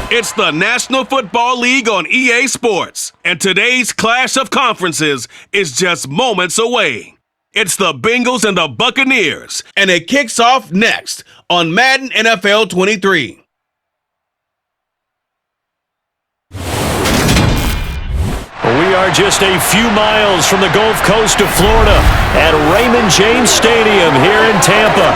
It's the National Football League on EA Sports, and today's clash of conferences is just moments away. It's the Bengals and the Buccaneers, and it kicks off next on Madden NFL 23. We are just a few miles from the Gulf Coast of Florida at Raymond James Stadium here in Tampa.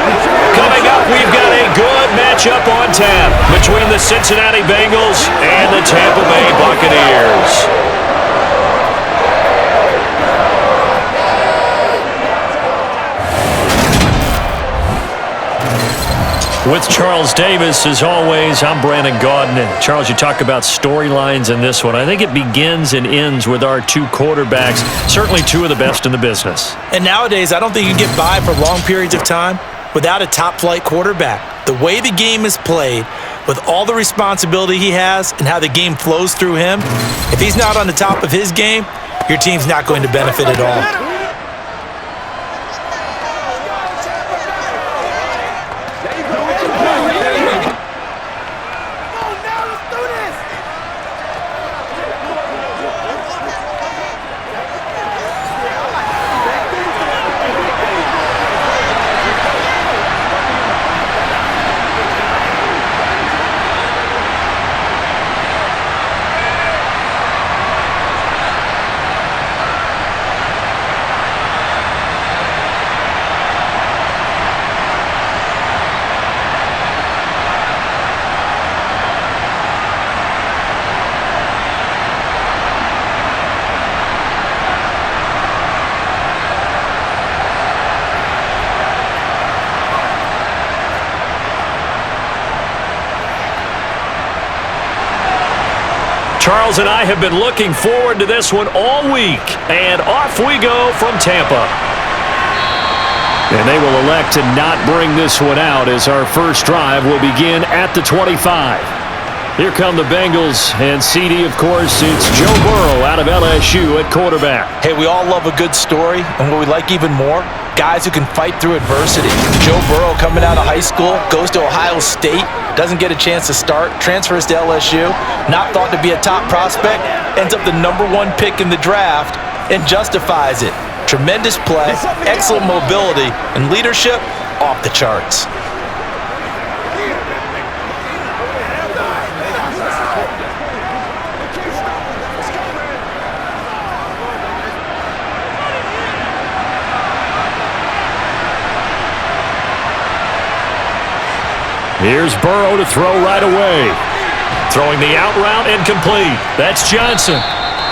Coming up, we've got a good matchup on tap between the Cincinnati Bengals and the Tampa Bay Buccaneers. With Charles Davis, as always, I'm Brandon Gaudin. And Charles, you talk about storylines in this one. I think it begins and ends with our two quarterbacks, certainly two of the best in the business. And nowadays, I don't think you can get by for long periods of time without a top-flight quarterback. The way the game is played, with all the responsibility he has and how the game flows through him, if he's not on the top of his game, your team's not going to benefit at all. Charles and I have been looking forward to this one all week, and off we go from Tampa. And they will elect to not bring this one out as our first drive will begin at the 25. Here come the Bengals, and CD, of course, it's Joe Burrow out of LSU at quarterback. Hey, we all love a good story, and what we like even more, guys who can fight through adversity. Joe Burrow coming out of high school, goes to Ohio State, doesn't get a chance to start, transfers to LSU, not thought to be a top prospect, ends up the #1 pick in the draft, and justifies it. Tremendous play, excellent mobility, and leadership off the charts. Here's Burrow to throw right away. Throwing the out route incomplete. That's Johnson.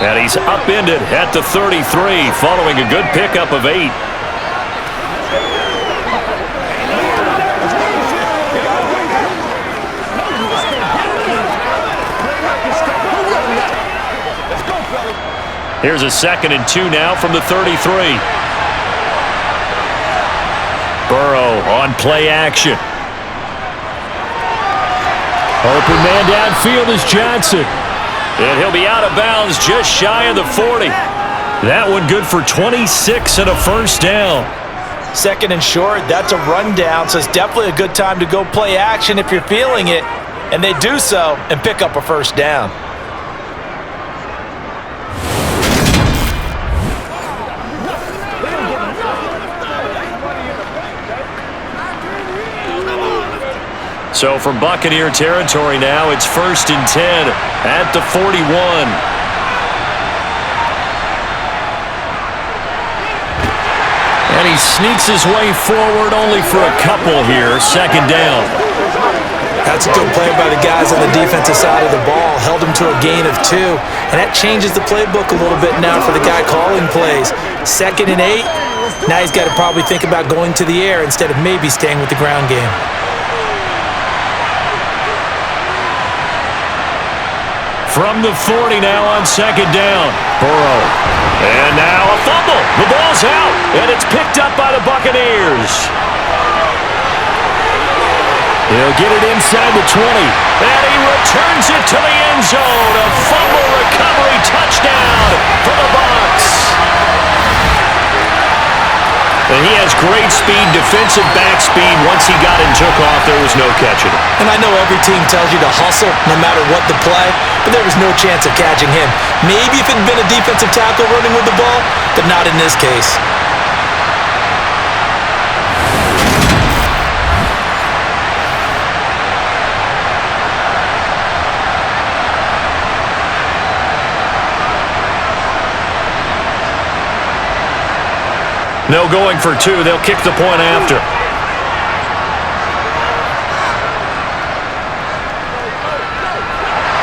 And he's upended at the 33 following a good pickup of 8. Here's a 2nd and 2 now from the 33. Burrow on play action. Open man downfield is Johnson. And he'll be out of bounds just shy of the 40. That one good for 26 and a first down. 2nd and short, that's a rundown, so it's definitely a good time to go play action if you're feeling it. And they do so and pick up a first down. So from Buccaneer territory now, it's 1st and 10 at the 41. And he sneaks his way forward only for a couple here. 2nd down. That's a good play by the guys on the defensive side of the ball. Held him to a gain of 2. And that changes the playbook a little bit now for the guy calling plays. 2nd and 8. Now he's got to probably think about going to the air instead of maybe staying with the ground game. From the 40 now on 2nd down. Burrow. And now a fumble. The ball's out, and it's picked up by the Buccaneers. He'll get it inside the 20, and he returns it to the end zone. A fumble recovery touchdown for the BUCS. And he has great speed, defensive back speed. Once he got and took off, there was no catching him. And I know every team tells you to hustle no matter what the play, but there was no chance of catching him. Maybe if it had been a defensive tackle running with the ball, but not in this case. No going for two. They'll kick the point after.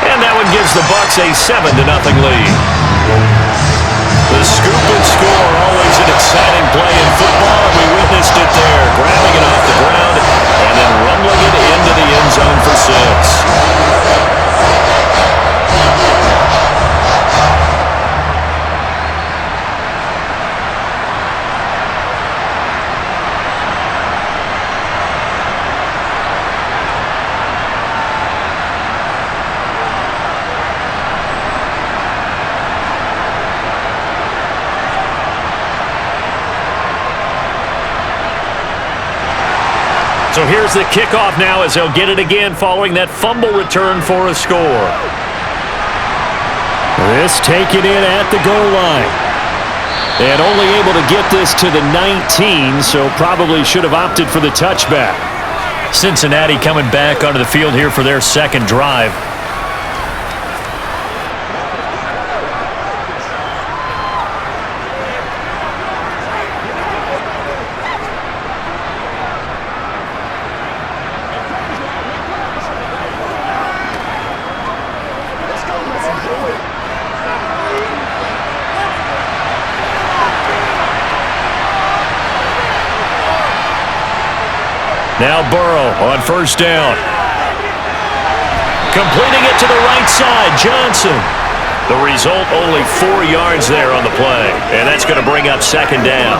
And that one gives the Bucs a 7-0 lead. The scoop and score, always an exciting play in football. We witnessed it there, grabbing it off the ground and then rumbling it into the end zone for 6. So here's the kickoff now as they'll get it again following that fumble return for a score. This taken in at the goal line. And only able to get this to the 19, so probably should have opted for the touchback. Cincinnati coming back onto the field here for their second drive. Now Burrow on first down. Completing it to the right side, Johnson. The result, only 4 yards there on the play. And that's going to bring up second down.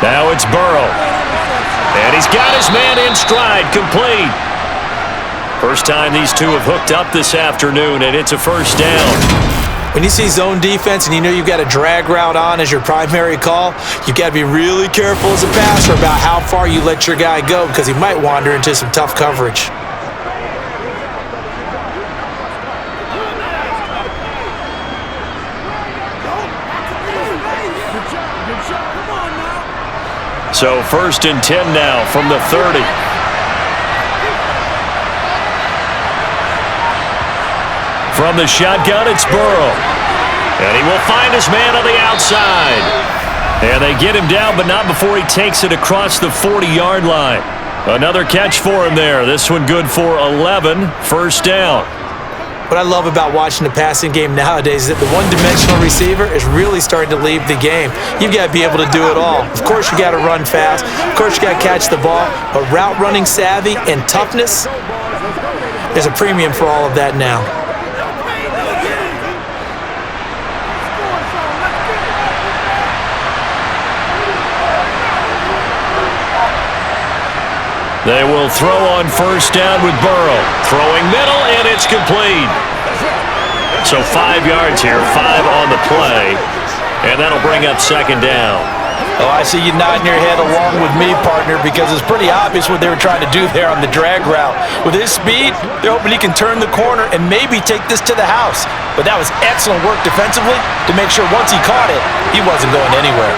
Now it's Burrow. And he's got his man in stride, complete. First time these two have hooked up this afternoon, and it's a first down. When you see zone defense and you know you've got a drag route on as your primary call, you've got to be really careful as a passer about how far you let your guy go because he might wander into some tough coverage. So first and 10 now from the 30. From the shotgun, it's Burrow. And he will find his man on the outside. And they get him down, but not before he takes it across the 40-yard line. Another catch for him there. This one good for 11. First down. What I love about watching the passing game nowadays is that the one-dimensional receiver is really starting to leave the game. You've got to be able to do it all. Of course, you got to run fast. Of course, you got to catch the ball. But route running savvy and toughness, there's a premium for all of that now. They will throw on first down with Burrow. Throwing middle, and it's complete. So 5 yards here, 5 on the play, and that'll bring up second down. Oh, I see you nodding your head along with me, partner, because it's pretty obvious what they were trying to do there on the drag route. With his speed, they're hoping he can turn the corner and maybe take this to the house. But that was excellent work defensively to make sure once he caught it, he wasn't going anywhere.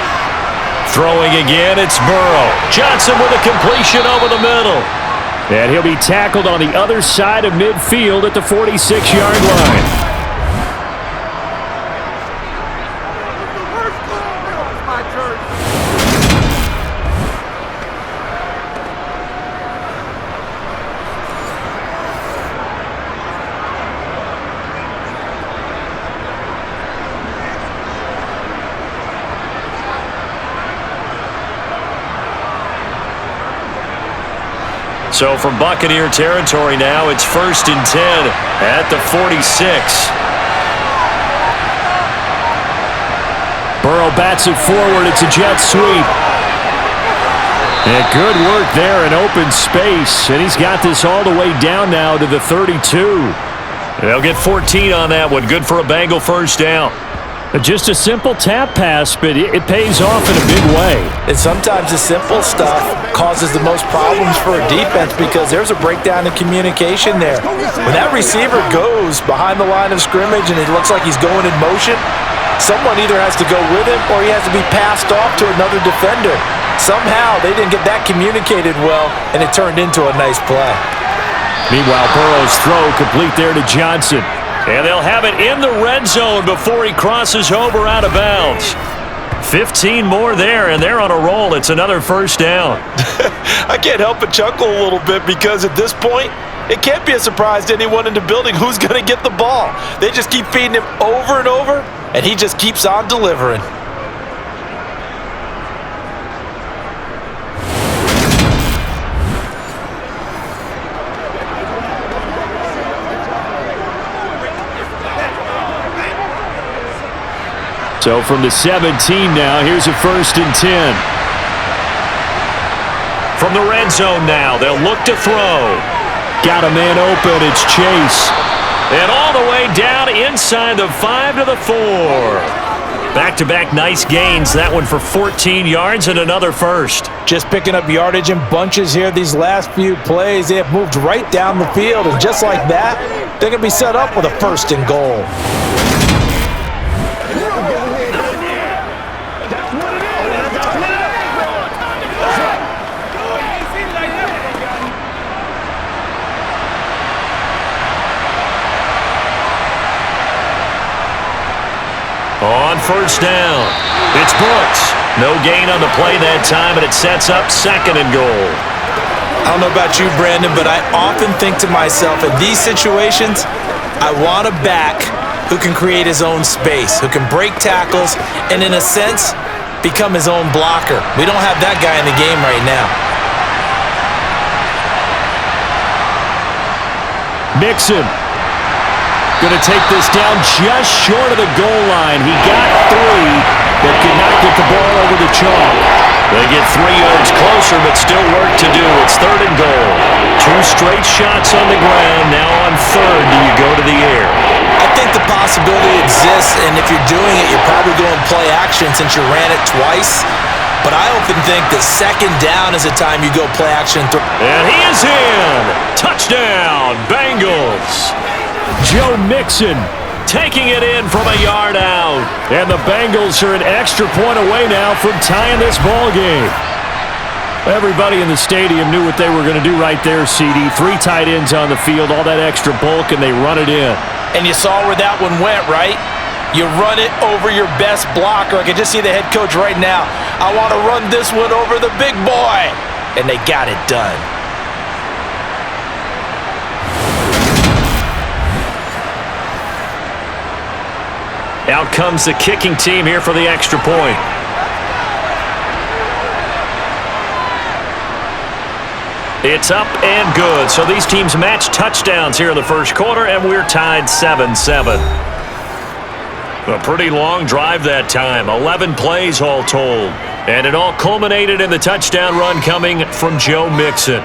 Throwing again, it's Burrow. Johnson with a completion over the middle. And he'll be tackled on the other side of midfield at the 46-yard line. So from Buccaneer territory now, it's first and 10 at the 46. Burrow bats it forward. It's a jet sweep. And good work there in open space, and he's got this all the way down now to the 32. They'll get 14 on that one. Good for a Bengal first down. Just a simple tap pass, but it pays off in a big way. And sometimes the simple stuff causes the most problems for a defense because there's a breakdown in communication there. When that receiver goes behind the line of scrimmage and it looks like he's going in motion, someone either has to go with him or he has to be passed off to another defender. Somehow they didn't get that communicated well, and it turned into a nice play. Meanwhile, Burrow's throw complete there to Johnson. And they'll have it in the red zone before he crosses over out of bounds. 15 more there, and they're on a roll. It's another first down. I can't help but chuckle a little bit because at this point, it can't be a surprise to anyone in the building who's going to get the ball. They just keep feeding him over and over, and he just keeps on delivering. So from the 17 now, here's a 1st and 10. From the red zone now, they'll look to throw. Got a man open, it's Chase. And all the way down inside the 5 to the 4. Back-to-back nice gains. That one for 14 yards and another first. Just picking up yardage in bunches here these last few plays. They have moved right down the field, and just like that, they're going to be set up with a 1st and goal. On first down, it's BUCS. No gain on the play that time, and it sets up 2nd and goal. I don't know about you, Brandon, but I often think to myself, in these situations, I want a back who can create his own space, who can break tackles, and in a sense, become his own blocker. We don't have that guy in the game right now. Mixon. Going to take this down just short of the goal line. He got 3, but could not get the ball over the chalk. They get 3 yards closer, but still work to do. It's 3rd and goal. 2 straight shots on the ground. Now on 3rd, do you go to the air? I think the possibility exists, and if you're doing it, you're probably going play action since you ran it twice. But I often think that 2nd down is the time you go play action. And he is in. Touchdown, Bengals. Joe Mixon taking it in from a yard out. And the Bengals are an extra point away now from tying this ball game. Everybody in the stadium knew what they were going to do right there, CD. 3 tight ends on the field, all that extra bulk, and they run it in. And you saw where that one went, right? You run it over your best blocker. I can just see the head coach right now. I want to run this one over the big boy. And they got it done. Out comes the kicking team here for the extra point. It's up and good. So these teams match touchdowns here in the first quarter, and we're tied 7-7. A pretty long drive that time. 11 plays all told. And it all culminated in the touchdown run coming from Joe Mixon.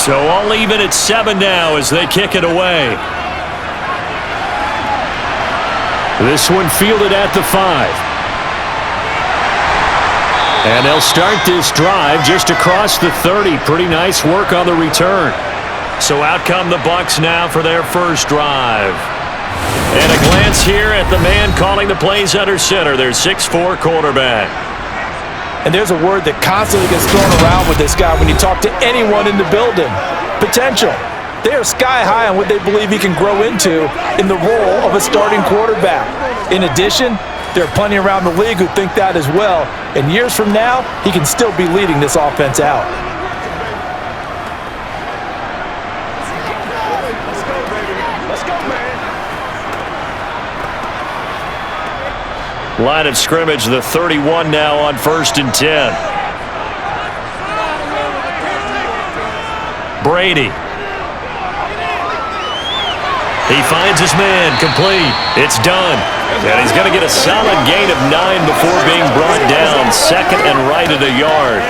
So all even at 7 now as they kick it away. This one fielded at the 5. And they'll start this drive just across the 30. Pretty nice work on the return. So out come the BUCS now for their first drive. And a glance here at the man calling the plays under center, their 6'4" quarterback. And there's a word that constantly gets thrown around with this guy when you talk to anyone in the building. Potential. They are sky high on what they believe he can grow into in the role of a starting quarterback. In addition, there are plenty around the league who think that as well. And years from now, he can still be leading this offense out. Line of scrimmage, the 31 now on 1st and 10. Brady. He finds his man, complete. It's done. And he's going to get a solid gain of 9 before being brought down. Second and right at a yard.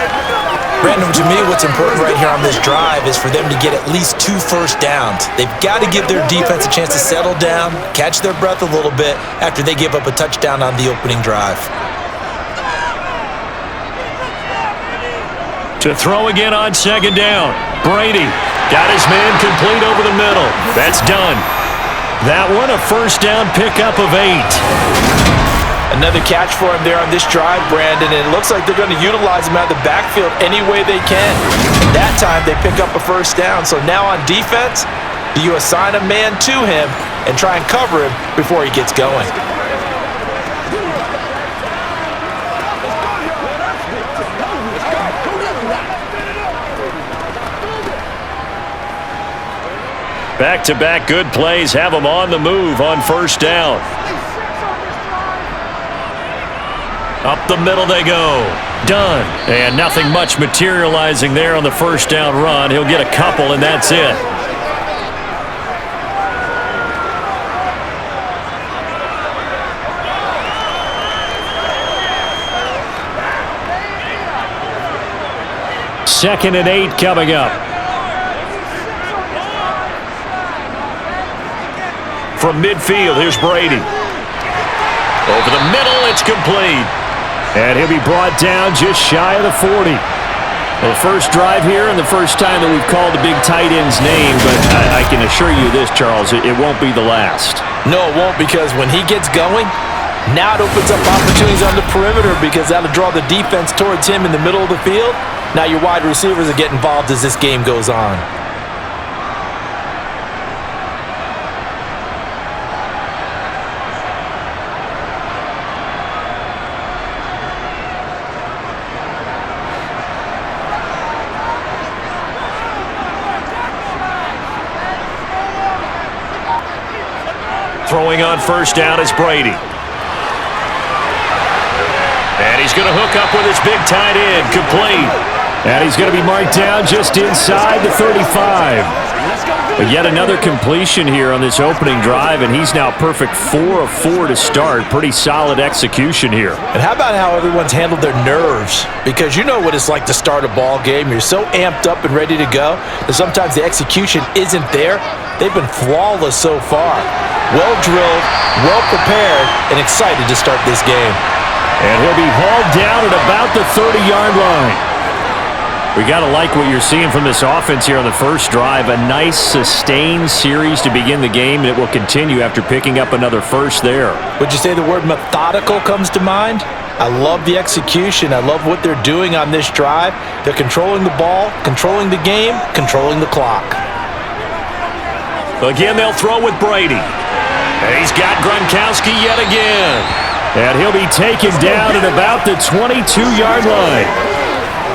Brandon, to me, what's important right here on this drive is for them to get at least 2 first downs. They've got to give their defense a chance to settle down, catch their breath a little bit after they give up a touchdown on the opening drive. To throw again on 2nd down. Brady got his man complete over the middle. That's done. That one a first down pickup of 8. Another catch for him there on this drive, Brandon, and it looks like they're going to utilize him out of the backfield any way they can. That time they pick up a first down. So now on defense, do you assign a man to him and try and cover him before he gets going? Back-to-back good plays have them on the move on first down. Up the middle they go. Done. And nothing much materializing there on the first down run. He'll get a couple, and that's it. Second and 8 coming up. From midfield, here's Brady. Over the middle, it's complete. And he'll be brought down just shy of the 40. Well, first drive here and the first time that we've called a big tight end's name, but I can assure you this, Charles, it won't be the last. No, it won't, because when he gets going, now it opens up opportunities on the perimeter because that'll draw the defense towards him in the middle of the field. Now your wide receivers will get involved as this game goes on. Throwing on first down is Brady. And he's going to hook up with his big tight end, complete. And he's going to be marked down just inside the 35. But yet another completion here on this opening drive, and he's now perfect 4 of 4 to start. Pretty solid execution here. And how about how everyone's handled their nerves? Because you know what it's like to start a ball game. You're so amped up and ready to go that sometimes the execution isn't there. They've been flawless so far. Well drilled, well prepared, and excited to start this game. And he'll be hauled down at about the 30-yard line. We got to like what you're seeing from this offense here on the first drive. A nice, sustained series to begin the game, and it will continue after picking up another first there. Would you say the word methodical comes to mind? I love the execution. I love what they're doing on this drive. They're controlling the ball, controlling the game, controlling the clock. Again, they'll throw with Brady. And he's got Gronkowski yet again. And he'll be taken down at about the 22-yard line.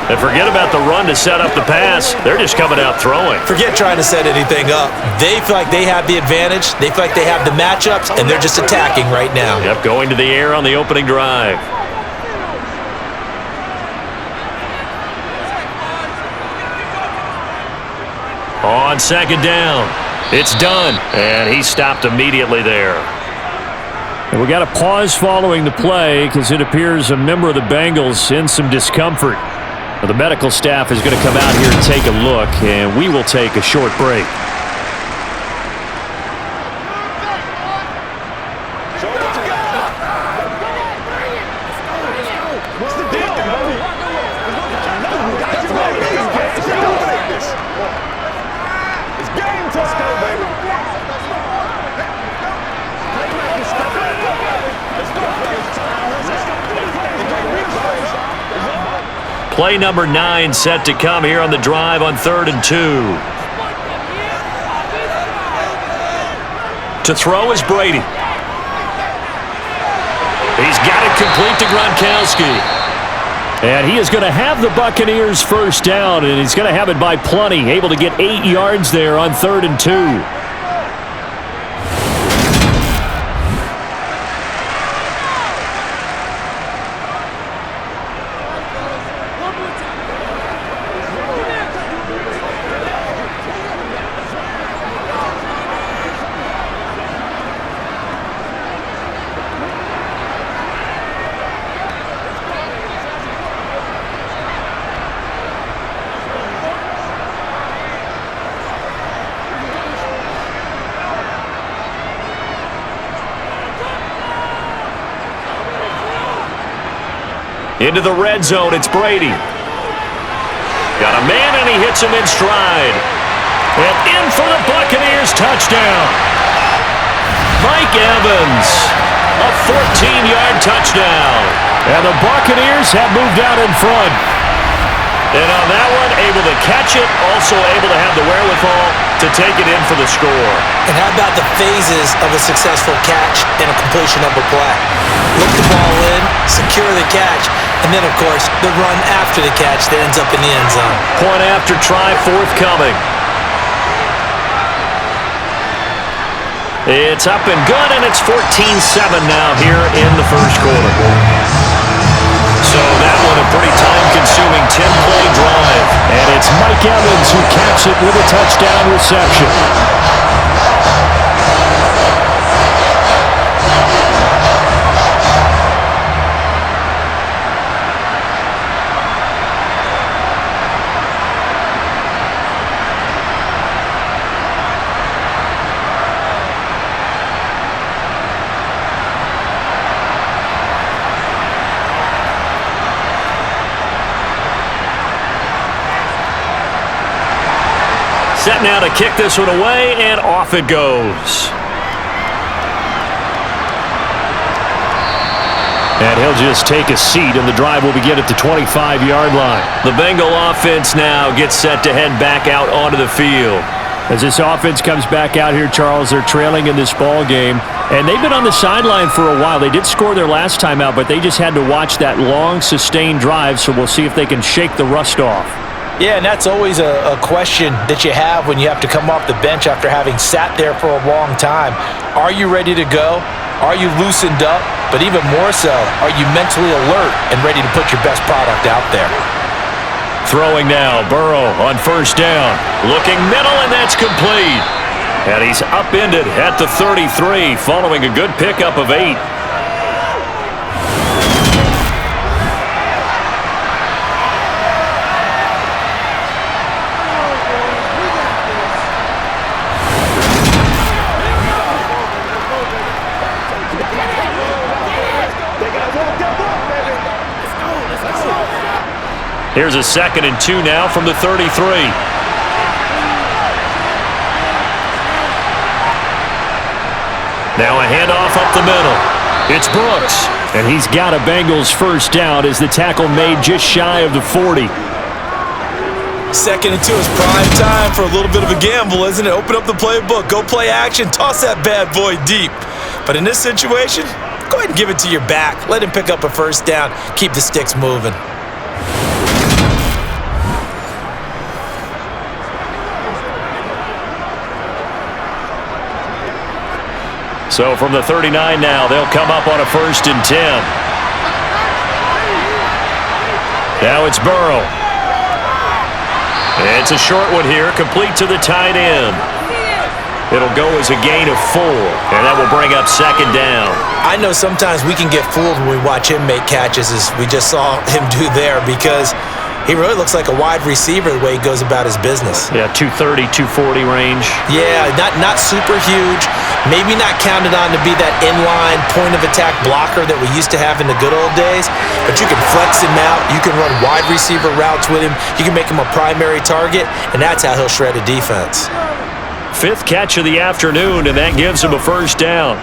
And forget about the run to set up the pass. They're just coming out throwing. Forget trying to set anything up. They feel like they have the advantage. They feel like they have the matchups, and they're just attacking right now. Yep, going to the air on the opening drive. On second down. It's done. And he stopped immediately there. And we got a pause following the play because it appears a member of the Bengals in some discomfort. The medical staff is going to come out here and take a look, and we will take a short break. Play number 9 set to come here on the drive on 3rd and 2. To throw is Brady. He's got it complete to Gronkowski. And he is going to have the Buccaneers first down, and he's going to have it by plenty. Able to get 8 yards there on 3rd and 2. Into the red zone, it's Brady. Got a man, and he hits him in stride. And in for the Buccaneers touchdown. Mike Evans, a 14-yard touchdown. And the Buccaneers have moved out in front. And on that one, able to catch it, also able to have the wherewithal to take it in for the score. And how about the phases of a successful catch and a completion of a play? Look the ball in, secure the catch, and then, of course, the run after the catch that ends up in the end zone. Point after try forthcoming. It's up and good, and it's 14-7 now here in the first quarter. So that one a pretty time-consuming 10-play drive. And it's Mike Evans who caps it with a touchdown reception. Set now to kick this one away, and off it goes. And he'll just take a seat, and the drive will begin at the 25-yard line. The Bengal offense now gets set to head back out onto the field. As this offense comes back out here, Charles, they're trailing in this ball game, and they've been on the sideline for a while. They did score their last time out, but they just had to watch that long, sustained drive, so we'll see if they can shake the rust off. Yeah, and that's always a question that you have when you have to come off the bench after having sat there for a long time. Are you ready to go? Are you loosened up? But even more so, are you mentally alert and ready to put your best product out there? Throwing now, Burrow on first down. Looking middle, and that's complete. And he's upended at the 33, following a good pickup of 8. Here's a 2nd and 2 now from the 33. Now a handoff up the middle. It's Brooks. And he's got a Bengals first down as the tackle made just shy of the 40. 2nd and 2 is prime time for a little bit of a gamble, isn't it? Open up the playbook, go play action, toss that bad boy deep. But in this situation, go ahead and give it to your back. Let him pick up a first down. Keep the sticks moving. So from the 39 now, they'll come up on a 1st and 10. Now it's Burrow. It's a short one here, complete to the tight end. It'll go as a gain of 4, and that will bring up 2nd down. I know sometimes we can get fooled when we watch him make catches, as we just saw him do there, because he really looks like a wide receiver the way he goes about his business. Yeah, 230, 240 range. Yeah, not super huge. Maybe not counted on to be that inline point-of-attack blocker that we used to have in the good old days, but you can flex him out. You can run wide receiver routes with him. You can make him a primary target, and that's how he'll shred a defense. 5th catch of the afternoon, and that gives him a first down.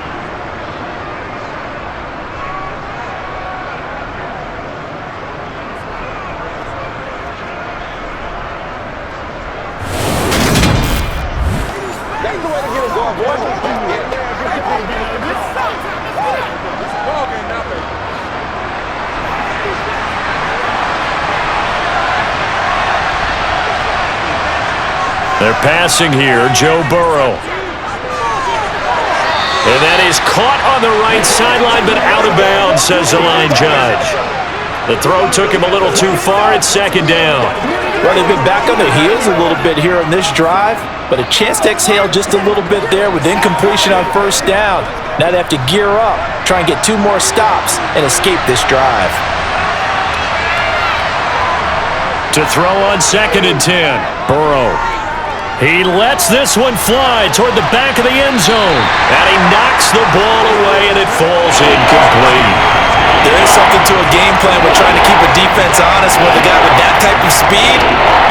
They're passing here, Joe Burrow. And that is caught on the right sideline, but out of bounds, says the line judge. The throw took him a little too far. It's 2nd down. Well, they've been back on their heels a little bit here on this drive, but a chance to exhale just a little bit there with incompletion on first down. Now they have to gear up, try and get 2 more stops, and escape this drive. To throw on 2nd and 10, Burrow. He lets this one fly toward the back of the end zone. And he knocks the ball away, and it falls incomplete. There is something to a game plan with trying to keep a defense honest with a guy with that type of speed.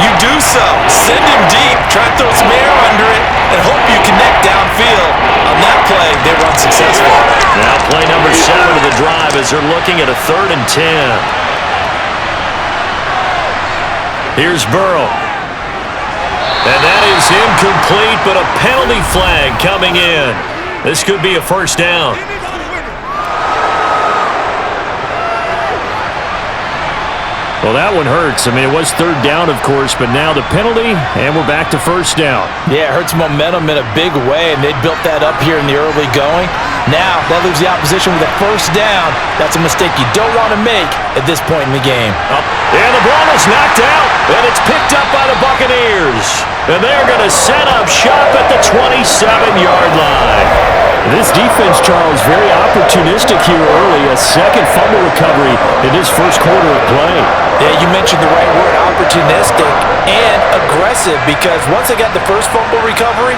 You do so. Send him deep, try to throw some air under it, and hope you connect downfield. On that play, they were unsuccessful. Now play number 7 of the drive as they're looking at a 3rd and 10. Here's Burrow. And that is incomplete, but a penalty flag coming in. This could be a first down. Well, that one hurts. I mean, it was 3rd down, of course, but now the penalty, and we're back to 1st down. Yeah, it hurts momentum in a big way, and they built that up here in the early going. Now, that leaves the opposition with a 1st down. That's a mistake you don't want to make at this point in the game. And the ball is knocked out, and it's picked up by the Buccaneers. And they're going to set up shop at the 27-yard line. This defense, Charles, very opportunistic here early. A second fumble recovery in this first quarter of play. Yeah, you mentioned the right word, opportunistic and aggressive, because once they got the first fumble recovery,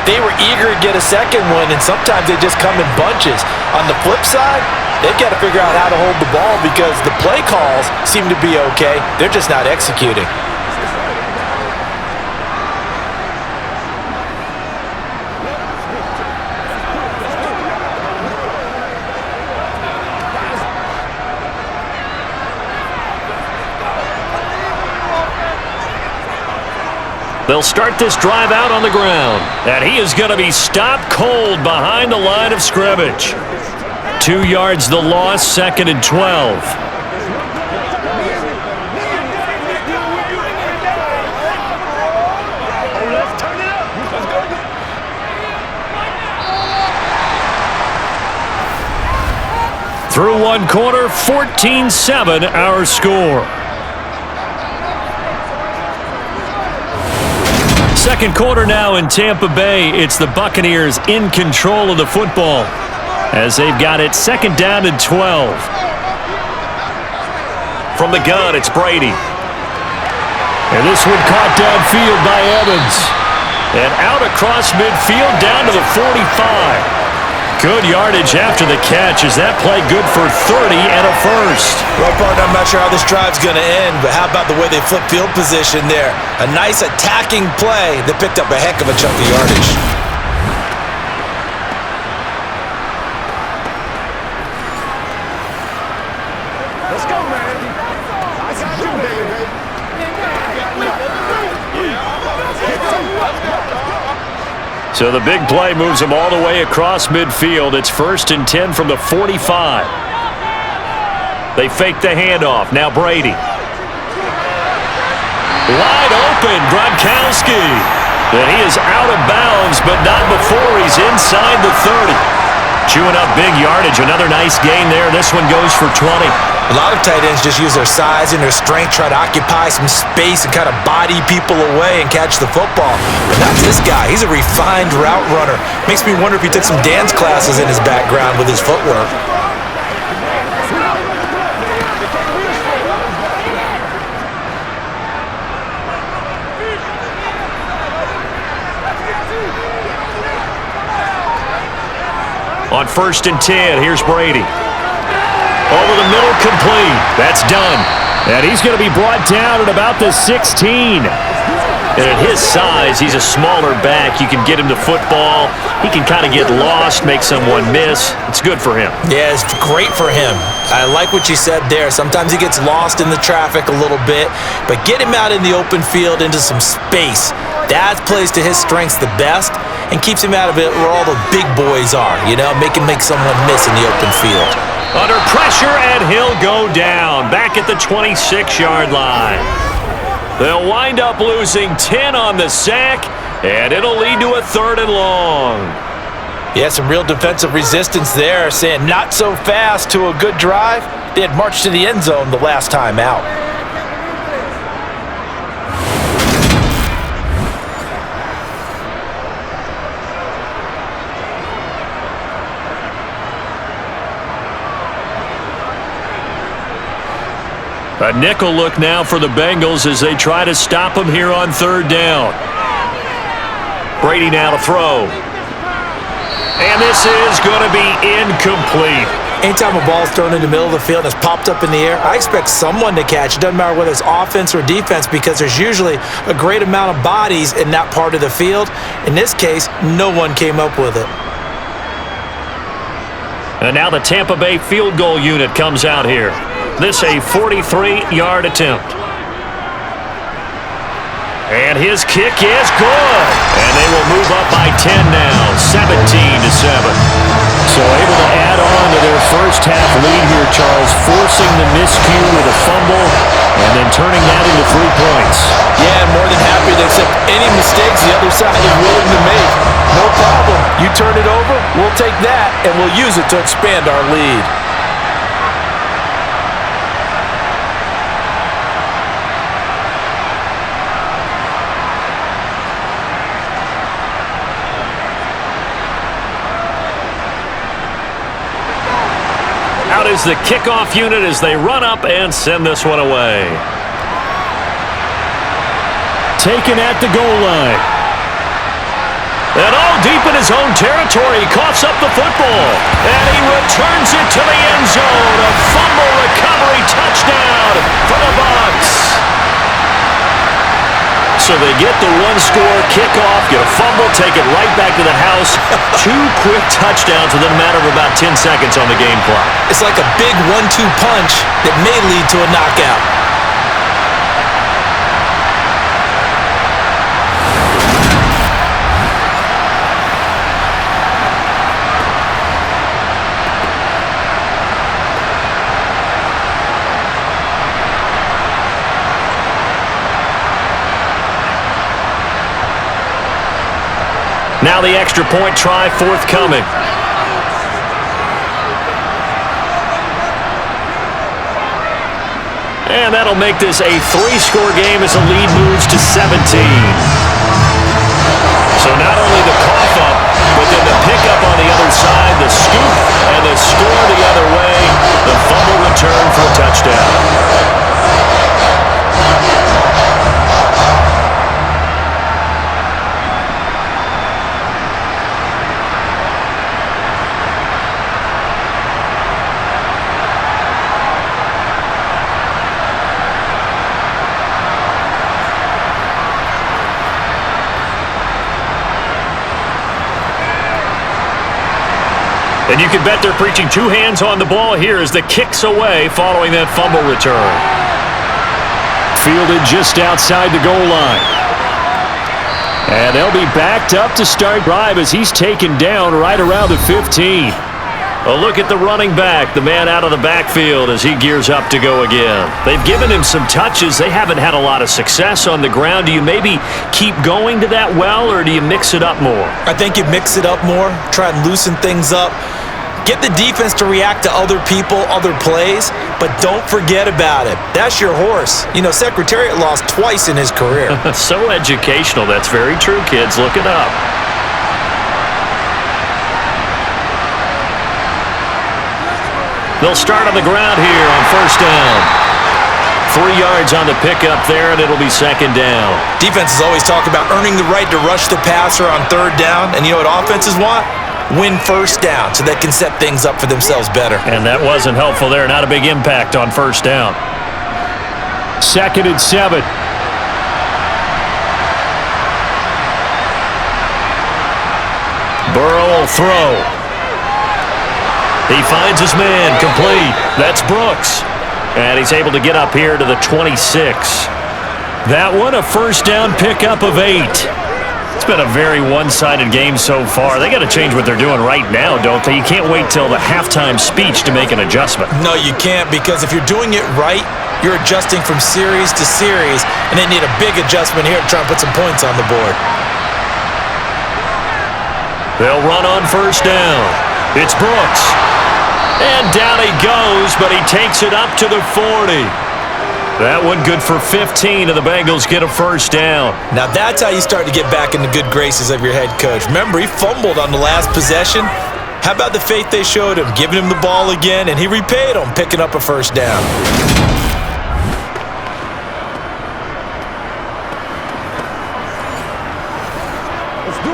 they were eager to get a second one, and sometimes they just come in bunches. On the flip side, they've got to figure out how to hold the ball because the play calls seem to be okay. They're just not executing. They'll start this drive out on the ground. And he is going to be stopped cold behind the line of scrimmage. 2 yards the loss, 2nd and 12. Through one quarter, 14-7 our score. Second quarter now in Tampa Bay. It's the Buccaneers in control of the football as they've got it 2nd down and 12. From the gun, it's Brady. And this one caught downfield by Evans. And out across midfield down to the 45. Good yardage after the catch. Is that play good for 30 and a first? Well, partner, I'm not sure how this drive's going to end, but how about the way they flip field position there? A nice attacking play that picked up a heck of a chunk of yardage. Let's go, man. I got you, baby. So the big play moves them all the way across midfield. It's 1st and 10 from the 45. They fake the handoff. Now Brady. Wide open, Gronkowski. And he is out of bounds, but not before he's inside the 30. Chewing up big yardage. Another nice gain there. This one goes for 20. A lot of tight ends just use their size and their strength, try to occupy some space and kind of body people away and catch the football. But not this guy. He's a refined route runner. Makes me wonder if he took some dance classes in his background with his footwork. On 1st and 10, here's Brady. Over the middle, complete. That's done. And he's going to be brought down at about the 16. And at his size, he's a smaller back. You can get him to football. He can kind of get lost, make someone miss. It's good for him. Yeah, it's great for him. I like what you said there. Sometimes he gets lost in the traffic a little bit, but get him out in the open field into some space. That plays to his strengths the best and keeps him out of it where all the big boys are, you know, make someone miss in the open field. Under pressure, and he'll go down. Back at the 26-yard line. They'll wind up losing 10 on the sack, and it'll lead to a 3rd and long. Yeah, some real defensive resistance there, saying not so fast to a good drive. They had marched to the end zone the last time out. A nickel look now for the Bengals as they try to stop him here on 3rd down. Brady now to throw. And this is going to be incomplete. Anytime a ball's thrown in the middle of the field and it's popped up in the air, I expect someone to catch. It doesn't matter whether it's offense or defense because there's usually a great amount of bodies in that part of the field. In this case, no one came up with it. And now the Tampa Bay field goal unit comes out here. This a 43-yard attempt. And his kick is good. And they will move up by 10 now, 17-7. So able to add on to their first half lead here, Charles, forcing the miscue with a fumble and then turning that into 3 points. Yeah, more than happy to accept any mistakes the other side is willing to make. No problem. You turn it over, we'll take that, and we'll use it to expand our lead. Out is the kickoff unit as they run up and send this one away. Taken at the goal line. And all deep in his own territory, he coughs up the football. And he returns it to the end zone. A fumble recovery touchdown for the Bucs. So they get the one-score kickoff, get a fumble, take it right back to the house. 2 quick touchdowns within a matter of about 10 seconds on the game clock. It's like a big 1-2 punch that may lead to a knockout. Now the extra point try forthcoming. And that'll make this a 3-score game as the lead moves to 17. So not only the cough up, but then the pickup on the other side, the scoop, and the score the other way. The fumble return for a touchdown. And you can bet they're preaching 2 hands on the ball here as the kick's away following that fumble return. Fielded just outside the goal line. And they'll be backed up to start drive as he's taken down right around the 15. A look at the running back, the man out of the backfield as he gears up to go again. They've given him some touches. They haven't had a lot of success on the ground. Do you maybe keep going to that well, or do you mix it up more? I think you mix it up more, try and loosen things up. Get the defense to react to other people, other plays, but don't forget about it. That's your horse. You know, Secretariat lost twice in his career. So educational. That's very true, kids. Look it up. They'll start on the ground here on first down. 3 yards on the pickup there, and it'll be second down. Defenses always talk about earning the right to rush the passer on third down, and you know what offenses want? Win first down so they can set things up for themselves better. And that wasn't helpful there. Not a big impact on first down. 2nd and 7. Burrow will throw. He finds his man, complete. That's Brooks. And he's able to get up here to the 26. That one, a first down pickup of 8. It's been a very one-sided game so far. They got to change what they're doing right now, don't they? You can't wait till the halftime speech to make an adjustment. No, you can't, because if you're doing it right, you're adjusting from series to series, and they need a big adjustment here to try and put some points on the board. They'll run on first down. It's Brooks. And down he goes, but he takes it up to the 40. That one good for 15, and the Bengals get a first down. Now that's how you start to get back in the good graces of your head coach. Remember, he fumbled on the last possession. How about the faith they showed him, giving him the ball again, and he repaid them, picking up a first down. Let's do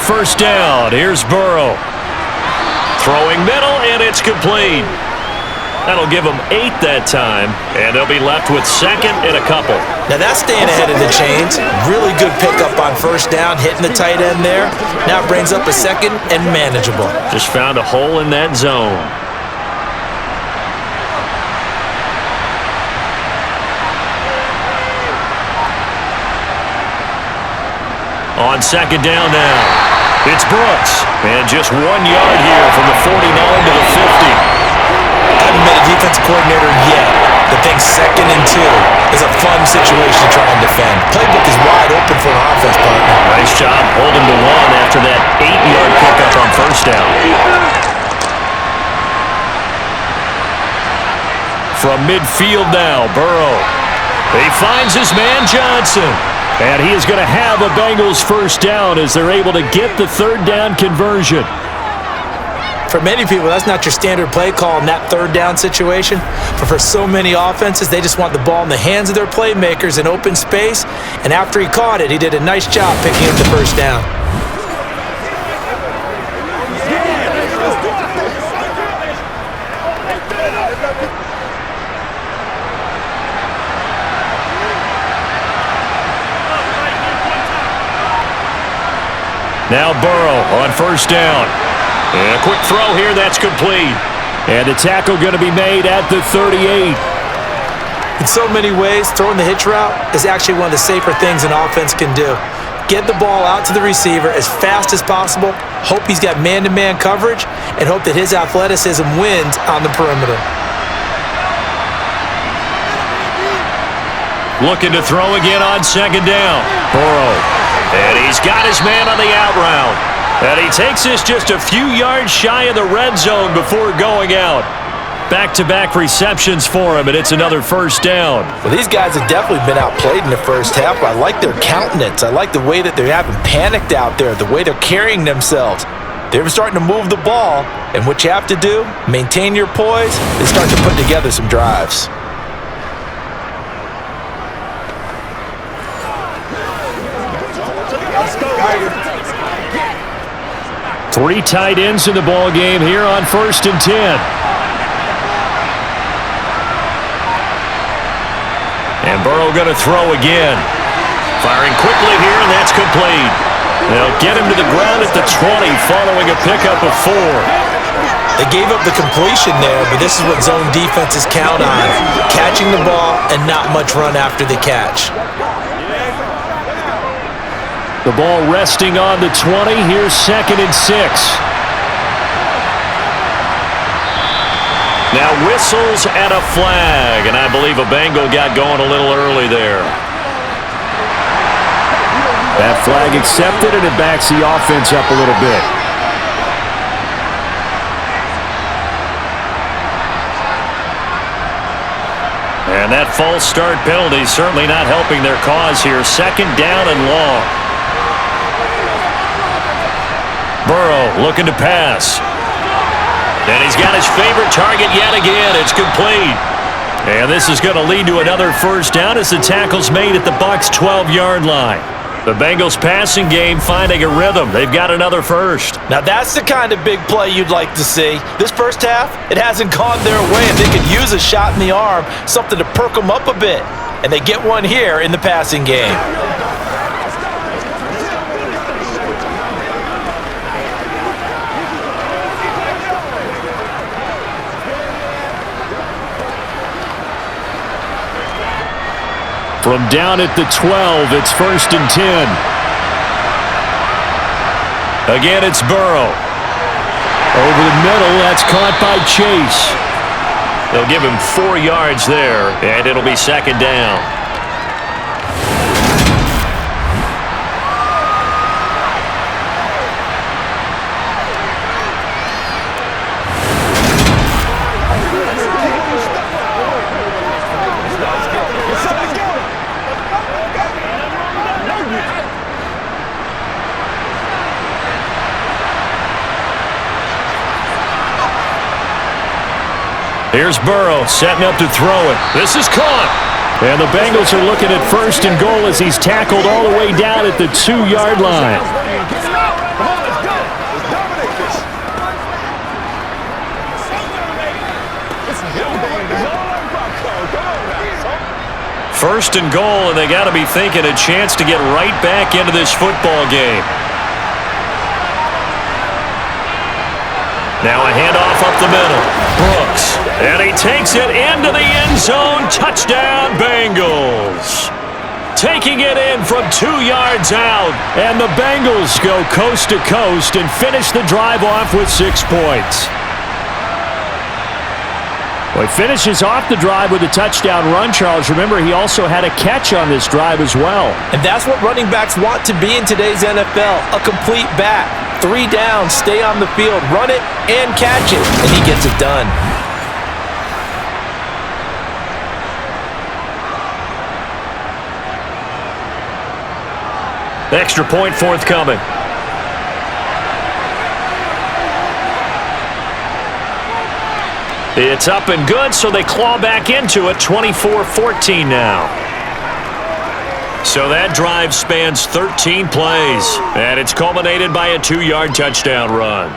first down. Here's Burrow. Throwing middle, and it's complete. That'll give them 8 that time, and they'll be left with second and a couple. Now that's staying ahead of the chains. Really good pickup on first down, hitting the tight end there. Now it brings up a second and manageable. Just found a hole in that zone. On second down now, it's Brooks. And just 1 yard here from the 49 to the 50. I haven't met a defense coordinator yet that thinks second and 2 is a fun situation to try and defend. Playbook is wide open for an offense partner. Nice job holding to 1 after that 8-yard pickup on first down. From midfield now, Burrow. He finds his man Johnson. And he is going to have a Bengals first down as they're able to get the third down conversion. For many people, that's not your standard play call in that third down situation. But for so many offenses, they just want the ball in the hands of their playmakers in open space. And after he caught it, he did a nice job picking up the first down. Now Burrow on first down. And a quick throw here, that's complete. And the tackle going to be made at the 38. In so many ways, throwing the hitch route is actually one of the safer things an offense can do. Get the ball out to the receiver as fast as possible, hope he's got man-to-man coverage, and hope that his athleticism wins on the perimeter. Looking to throw again on second down. Burrow. And he's got his man on the out route. And he takes this just a few yards shy of the red zone before going out. Back-to-back receptions for him, and it's another first down. Well, these guys have definitely been outplayed in the first half. I like their countenance. I like the way that they haven't panicked out there, the way they're carrying themselves. They're starting to move the ball, and what you have to do, maintain your poise, and start to put together some drives. Three tight ends in the ball game here on 1st and 10. And Burrow going to throw again. Firing quickly here, and that's complete. They'll get him to the ground at the 20 following a pickup of 4. They gave up the completion there, but this is what zone defenses count on. Catching the ball and not much run after the catch. The ball resting on the 20. Here's 2nd and 6. Now whistles and a flag, and I believe a Bengal got going a little early there. That flag accepted, and it backs the offense up a little bit. And that false start penalty certainly not helping their cause here. 2nd down and long. Burrow looking to pass. And he's got his favorite target yet again. It's complete. And this is going to lead to another first down as the tackle's made at the Bucs 12-yard line. The Bengals passing game finding a rhythm. They've got another first. Now that's the kind of big play you'd like to see. This first half, it hasn't gone their way, and they could use a shot in the arm, something to perk them up a bit. And they get one here in the passing game. From down at the 12, it's 1st and 10. Again, it's Burrow. Over the middle, that's caught by Chase. They'll give him 4 yards there, and it'll be 2nd down. Here's Burrow setting up to throw it. This is caught. And the Bengals are looking at 1st and goal as he's tackled all the way down at the 2-yard line. Come on, let's go. Let's dominate this. It's him, baby. It's all like popcorn. Come on now. First and goal, and they got to be thinking a chance to get right back into this football game. Now a handoff up the middle. Brooks. And he takes it into the end zone. Touchdown, Bengals. Taking it in from 2 yards out. And the Bengals go coast to coast and finish the drive off with 6 points. Well, he finishes off the drive with a touchdown run, Charles. Remember, he also had a catch on this drive as well. And that's what running backs want to be in today's NFL, a complete back. 3 downs, stay on the field, run it, and catch it, and he gets it done. Extra point forthcoming. It's up and good, so they claw back into it, 24-14 now. So that drive spans 13 plays, and it's culminated by a 2-yard touchdown run.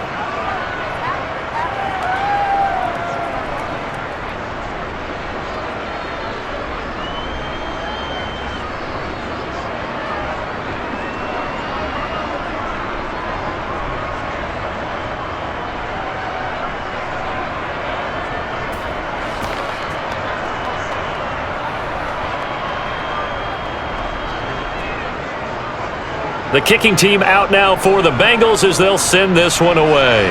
The kicking team out now for the Bengals as they'll send this one away.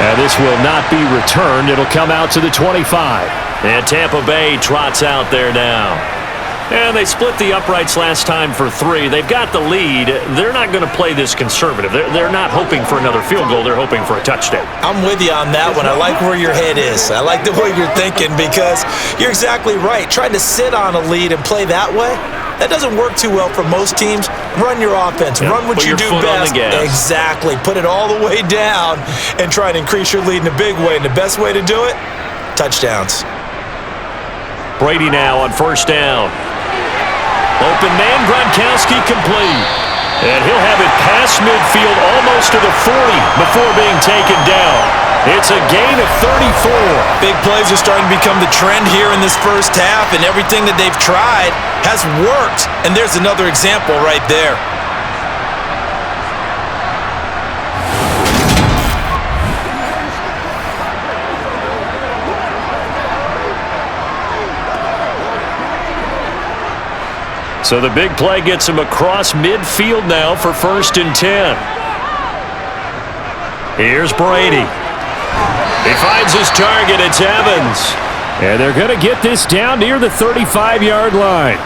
And this will not be returned. It'll come out to the 25. And Tampa Bay trots out there now. And they split the uprights last time for 3. They've got the lead. They're not going to play this conservative. They're not hoping for another field goal. They're hoping for a touchdown. I'm with you on that one. I like where your head is. I like the way you're thinking because you're exactly right. Trying to sit on a lead and play that way, that doesn't work too well for most teams. Run your offense. Yeah, run what you do best. Exactly. Put it all the way down and try and increase your lead in a big way. And the best way to do it, touchdowns. Brady now on first down. Open man, Gronkowski complete. And he'll have it past midfield almost to the 40 before being taken down. It's a gain of 34. Big plays are starting to become the trend here in this first half, and everything that they've tried has worked. And there's another example right there. So the big play gets him across midfield now for 1st and 10. Here's Brady. He finds his target. It's Evans. And they're going to get this down near the 35-yard line.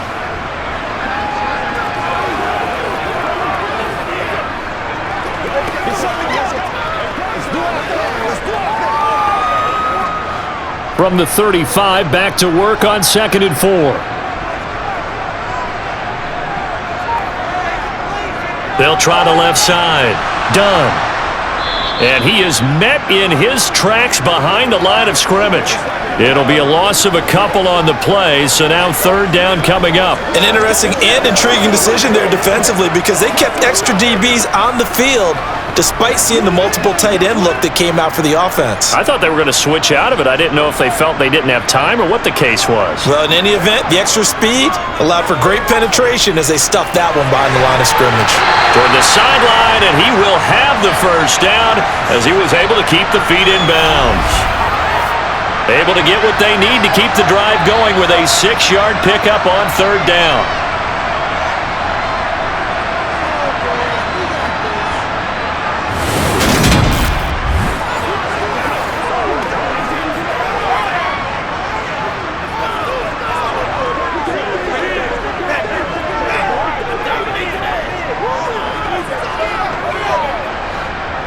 From the 35, back to work on 2nd and 4. They'll try the left side. Done. And he is met in his tracks behind the line of scrimmage. It'll be a loss of a couple on the play, so now 3rd down coming up. An interesting and intriguing decision there defensively because they kept extra DBs on the field despite seeing the multiple tight end look that came out for the offense. I thought they were going to switch out of it. I didn't know if they felt they didn't have time or what the case was. Well, in any event, the extra speed allowed for great penetration as they stuffed that one behind the line of scrimmage. Toward the sideline, and he will have the first down as he was able to keep the feet in bounds. Able to get what they need to keep the drive going with a 6-yard pickup on 3rd down.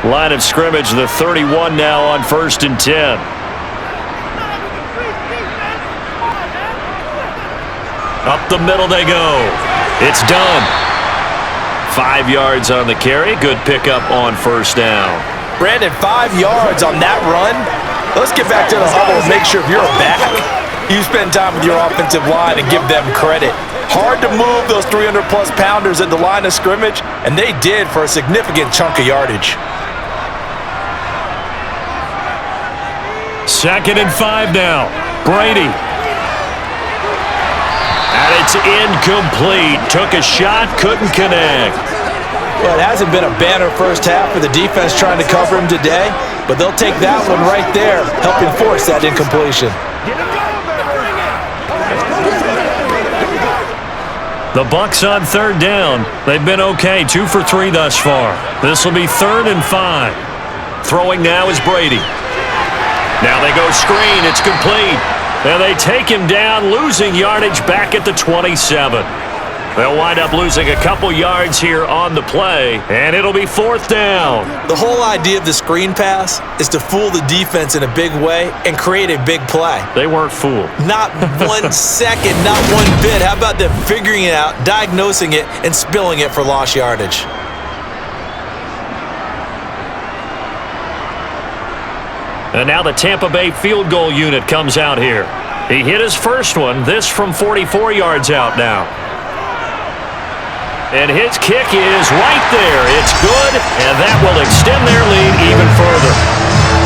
Line of scrimmage, the 31 now on 1st and 10. Up the middle they go. It's done. 5 yards on the carry. Good pickup on 1st down. Brandon, 5 yards on that run. Let's get back to the huddle and make sure if you're a back, you spend time with your offensive line and give them credit. Hard to move those 300-plus pounders at the line of scrimmage, and they did for a significant chunk of yardage. 2nd and 5 now. Brady. And it's incomplete. Took a shot, couldn't connect. Well, it hasn't been a banner first half for the defense trying to cover him today, but they'll take that one right there, helping force that incompletion. The Bucs on 3rd down. They've been okay, 2 for 3 thus far. This will be 3rd and 5. Throwing now is Brady. Now they go screen. It's complete. And they take him down, losing yardage back at the 27. They'll wind up losing a couple yards here on the play, and it'll be 4th down. The whole idea of the screen pass is to fool the defense in a big way and create a big play. They weren't fooled. Not 1 second, not one bit. How about them figuring it out, diagnosing it, and spilling it for lost yardage? And now the Tampa Bay field goal unit comes out here. He hit his first one, this from 44 yards out now. And his kick is right there. It's good, and that will extend their lead even further.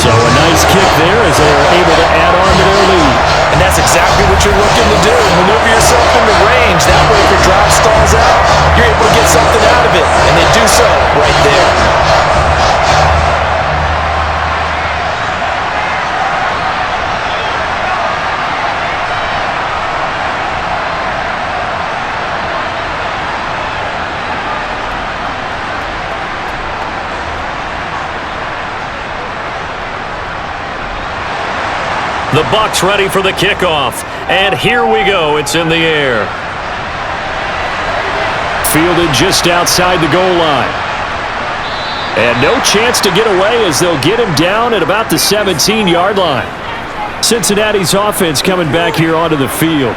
So a nice kick there as they're able to add on to their lead. And that's exactly what you're looking to do. Maneuver yourself into range. That way, if your drive stalls out, you're able to get something out of it. And they do so right there. The Bucs ready for the kickoff. And here we go. It's in the air. Fielded just outside the goal line. And no chance to get away as they'll get him down at about the 17-yard line. Cincinnati's offense coming back here onto the field.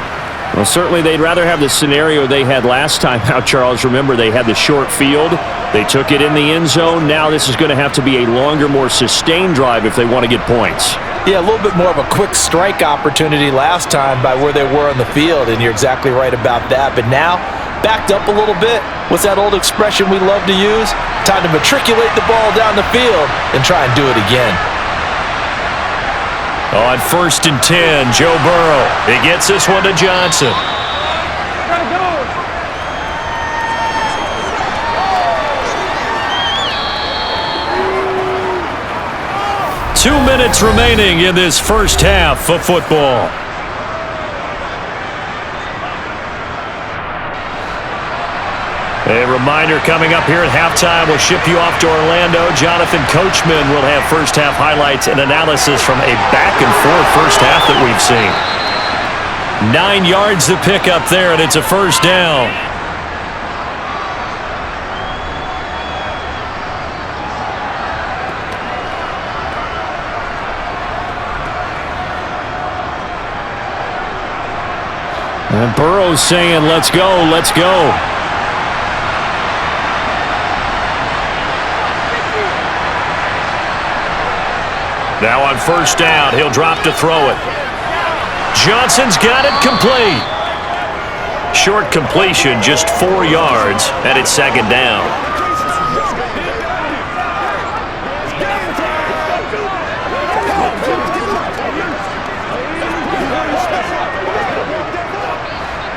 Well, certainly they'd rather have the scenario they had last time out, Charles. Remember, they had the short field. They took it in the end zone. Now this is going to have to be a longer, more sustained drive if they want to get points. Yeah, a little bit more of a quick strike opportunity last time by where they were on the field, and you're exactly right about that. But now, backed up a little bit. What's that old expression we love to use? Time to matriculate the ball down the field and try and do it again. On 1st and 10, Joe Burrow. He gets this one to Johnson. 2 minutes remaining in this first half of football. A reminder coming up here at halftime. We'll ship you off to Orlando. Jonathan Coachman will have first half highlights and analysis from a back-and-forth first half that we've seen. 9 yards to pick up there, and it's a first down. And Burrow's saying, let's go, let's go. Now on first down, he'll drop to throw it. Johnson's got it complete. Short completion, just 4 yards, and it's 2nd down.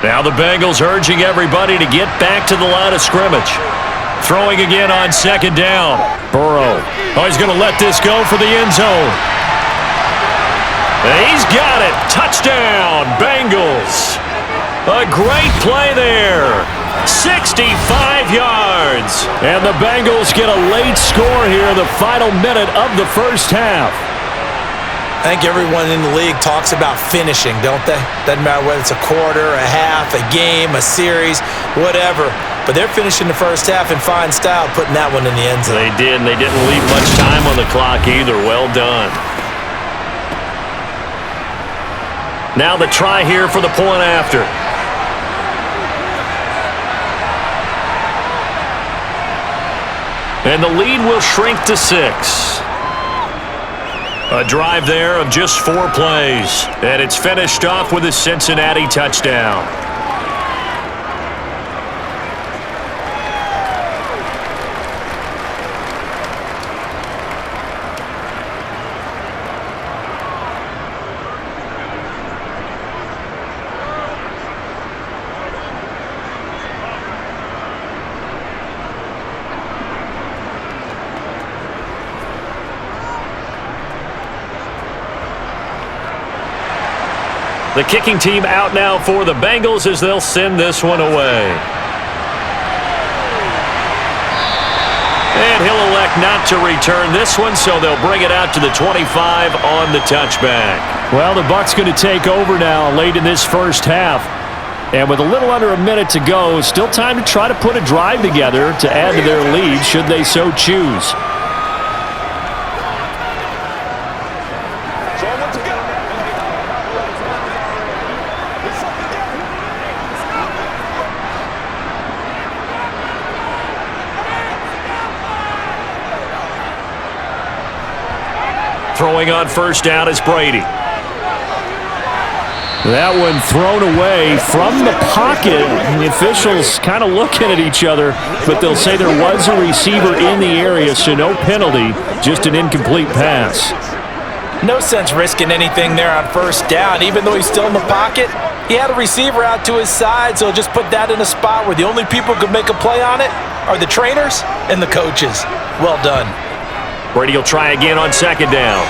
Now the Bengals urging everybody to get back to the line of scrimmage. Throwing again on 2nd down. Burrow. Oh, he's going to let this go for the end zone. And he's got it. Touchdown, Bengals. A great play there. 65 yards. And the Bengals get a late score here in the final minute of the first half. I think everyone in the league talks about finishing, don't they? Doesn't matter whether it's a quarter, a half, a game, a series, whatever. But they're finishing the first half in fine style, putting that one in the end zone. They did, and they didn't leave much time on the clock either. Well done. Now the try here for the point after. And the lead will shrink to 6. A drive there of just 4 plays. And it's finished off with a Cincinnati touchdown. The kicking team out now for the Bengals as they'll send this one away. And he'll elect not to return this one, so they'll bring it out to the 25 on the touchback. Well, the Bucs going to take over now late in this first half. And with a little under a minute to go, still time to try to put a drive together to add to their lead should they so choose. Throwing on first down is Brady. That one thrown away from the pocket. The officials kind of looking at each other, but they'll say there was a receiver in the area, so no penalty, just an incomplete pass. No sense risking anything there on first down. Even though he's still in the pocket, he had a receiver out to his side, so just put that in a spot where the only people who could make a play on it are the trainers and the coaches. Well done. Brady will try again on second down.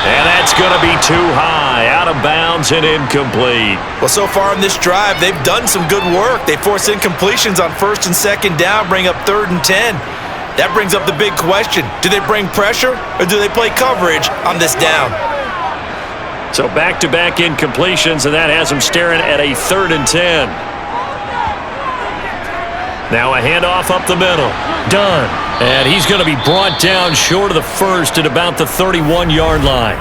And that's going to be too high, out of bounds and incomplete. Well, so far in this drive, they've done some good work. They force incompletions on first and second down, bring up 3rd and 10. That brings up the big question. Do they bring pressure or do they play coverage on this down? So back-to-back incompletions, and that has them staring at a 3rd and 10. Now a handoff up the middle. Done. And he's going to be brought down short of the first at about the 31-yard line.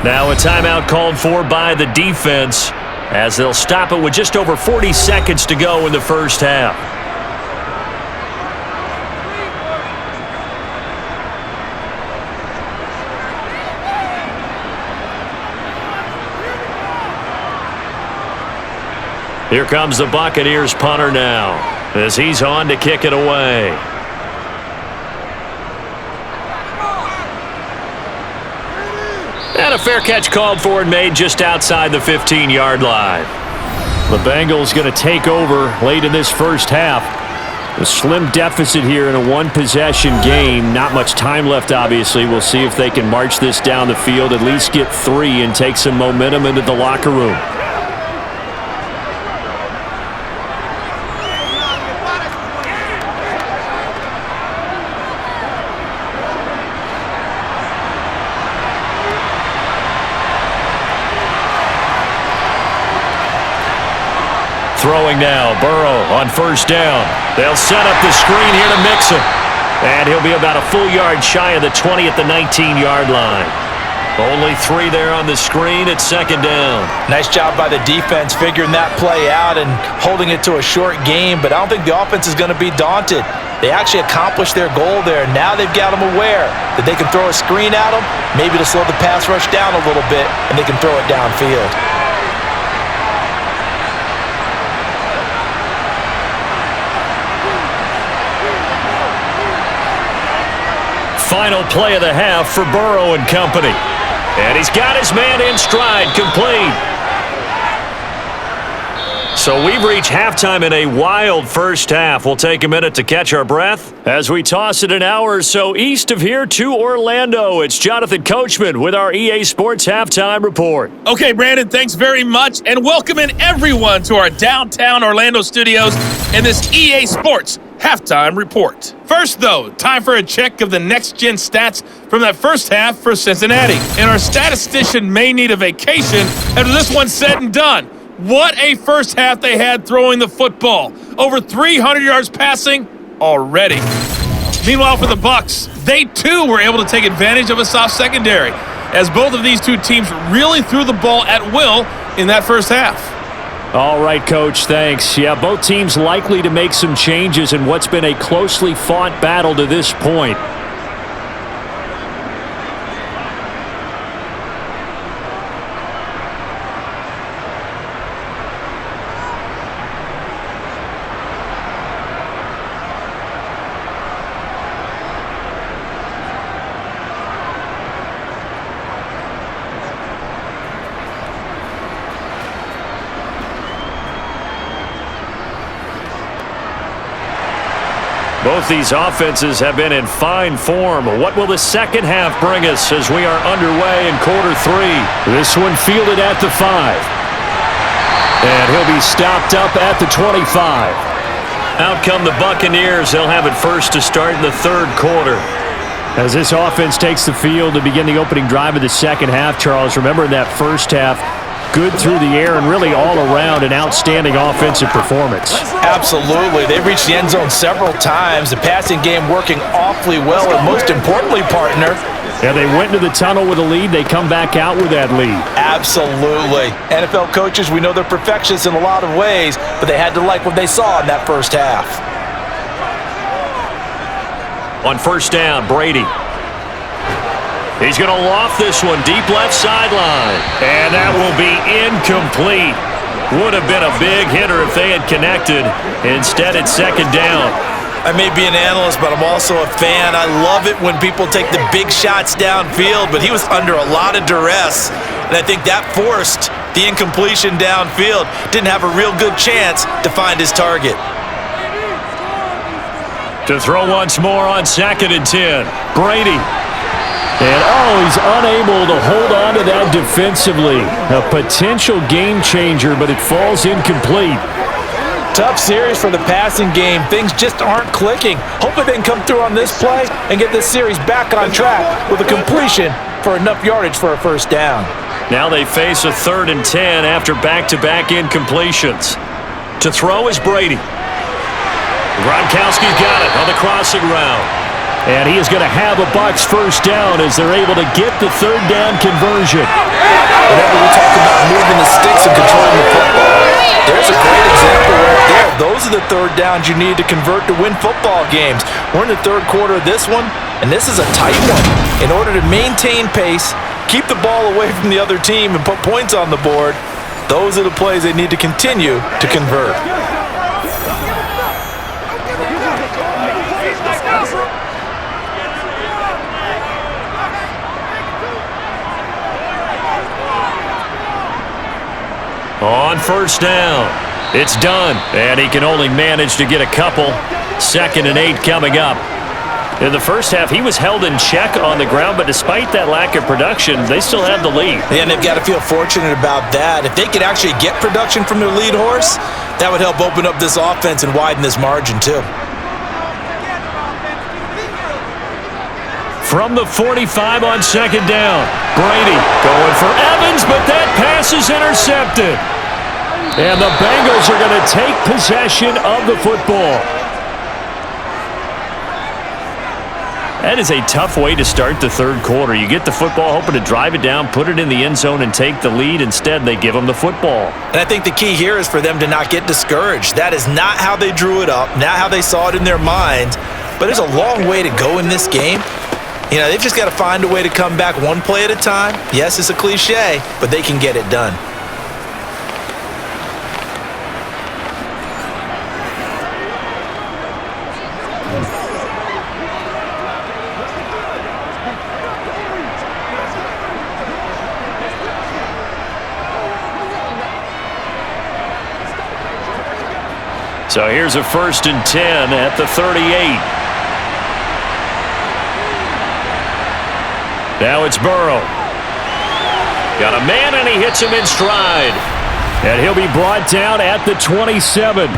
Now a timeout called for by the defense as they'll stop it with just over 40 seconds to go in the first half. Here comes the Buccaneers punter now as he's on to kick it away. And a fair catch called for and made just outside the 15-yard line. The Bengals going to take over late in this first half. A slim deficit here in a one-possession game. Not much time left, obviously. We'll see if they can march this down the field, at least get 3 and take some momentum into the locker room. Throwing now, Burrow on first down. They'll set up the screen here to mix him. And he'll be about a full yard shy of the 20 at the 19-yard line. Only 3 there on the screen at second down. Nice job by the defense figuring that play out and holding it to a short game, but I don't think the offense is going to be daunted. They actually accomplished their goal there. Now they've got them aware that they can throw a screen at them, maybe to slow the pass rush down a little bit, and they can throw it downfield. Final play of the half for Burrow and company. And he's got his man in stride, complete. So we've reached halftime in a wild first half. We'll take a minute to catch our breath as we toss it an hour or so east of here to Orlando. It's Jonathan Coachman with our EA Sports Halftime Report. Okay, Brandon, thanks very much, and welcome in everyone to our downtown Orlando studios in this EA Sports Halftime Report. First, though, time for a check of the next-gen stats from that first half for Cincinnati. And our statistician may need a vacation after this one's said and done. What a first half they had throwing the football. Over 300 yards passing already. Meanwhile, for the Bucs, they too were able to take advantage of a soft secondary, as both of these two teams really threw the ball at will in that first half. All right, Coach, thanks. Yeah, both teams likely to make some changes in what's been a closely fought battle to this point. Both these offenses have been in fine form. What will the second half bring us as we are underway in quarter 3? This one fielded at the 5. And he'll be stopped up at the 25. Out come the Buccaneers. They'll have it first to start in the third quarter. As this offense takes the field to begin the opening drive of the second half, Charles, remember in that first half, good through the air and really all around an outstanding offensive performance. Absolutely. They reached the end zone several times. The passing game working awfully well, and most importantly, partner, yeah, they went into the tunnel with a lead. They come back out with that lead. Absolutely. NFL coaches, we know they're perfectionists in a lot of ways, but they had to like what they saw in that first half. On first down, Brady. He's going to loft this one deep left sideline. And that will be incomplete. Would have been a big hitter if they had connected. Instead, it's second down. I may be an analyst, but I'm also a fan. I love it when people take the big shots downfield, but he was under a lot of duress, and I think that forced the incompletion downfield. Didn't have a real good chance to find his target. To throw once more on 2nd and 10. Brady. And, he's unable to hold on to that defensively. A potential game changer, but it falls incomplete. Tough series for the passing game. Things just aren't clicking. Hopefully they can come through on this play and get this series back on track with a completion for enough yardage for a first down. Now they face a 3rd and 10 after back-to-back incompletions. To throw is Brady. Gronkowski's got it on the crossing route. And he is going to have a Bucs first down as they're able to get the 3rd down conversion. Whenever we talk about moving the sticks and controlling the football, there's a great example right there. Those are the 3rd downs you need to convert to win football games. We're in the 3rd quarter of this one, and this is a tight one. In order to maintain pace, keep the ball away from the other team, and put points on the board, those are the plays they need to continue to convert. On first down, it's done, and he can only manage to get a couple. 2nd and 8 coming up. In the first half, he was held in check on the ground, but despite that lack of production, they still have the lead. Yeah, and they've got to feel fortunate about that. If they could actually get production from their lead horse, that would help open up this offense and widen this margin too. From the 45 on 2nd down, Brady going for Evans, but that pass is intercepted. And the Bengals are going to take possession of the football. That is a tough way to start the 3rd quarter. You get the football, hoping to drive it down, put it in the end zone, and take the lead. Instead, they give them the football. And I think the key here is for them to not get discouraged. That is not how they drew it up, not how they saw it in their minds. But there's a long way to go in this game. You know, they've just got to find a way to come back one play at a time. Yes, it's a cliche, but they can get it done. So here's a 1st and 10 at the 38. Now it's Burrow. Got a man, and he hits him in stride. And he'll be brought down at the 27.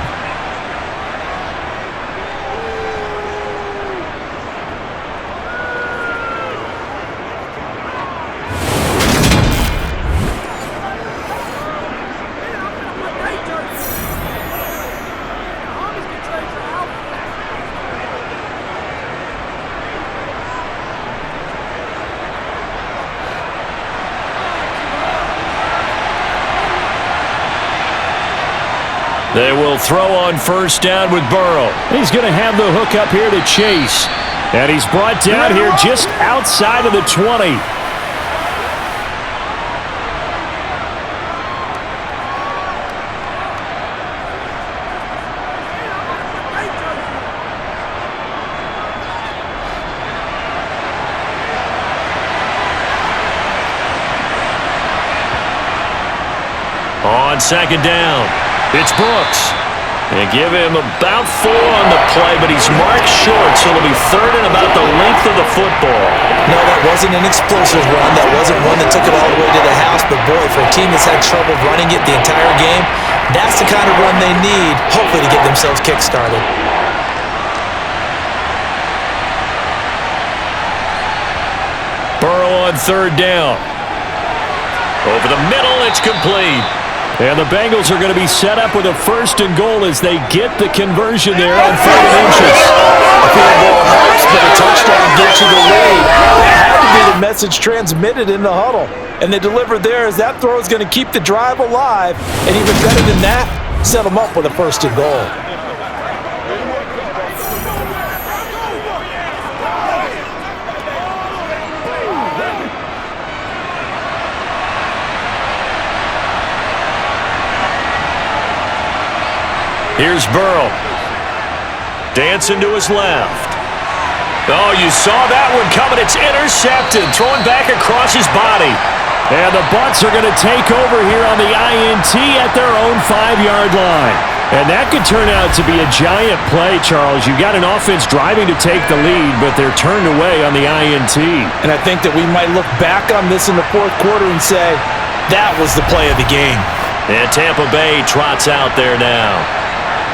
They will throw on first down with Burrow. He's going to have the hook up here to Chase. And he's brought down here just outside of the 20. On 2nd down, it's Brooks. They give him about 4 on the play, but he's marked short, so it'll be 3rd and about the length of the football. No, that wasn't an explosive run. That wasn't one that took it all the way to the house. But, boy, for a team that's had trouble running it the entire game, that's the kind of run they need, hopefully, to get themselves kick-started. Burrow on 3rd down. Over the middle, it's complete. And the Bengals are going to be set up with a 1st and goal as they get the conversion there on 3rd and inches. A field goal helps, but a touchdown gets you the lead. That had to be the message transmitted in the huddle. And they delivered there as that throw is going to keep the drive alive. And even better than that, set them up with a 1st and goal. Here's Burrow. Dancing to his left. Oh, you saw that one coming. It's intercepted. Throwing back across his body. And the Bucs are going to take over here on the INT at their own 5-yard line. And that could turn out to be a giant play, Charles. You've got an offense driving to take the lead, but they're turned away on the INT. And I think that we might look back on this in the 4th quarter and say, that was the play of the game. And Tampa Bay trots out there now.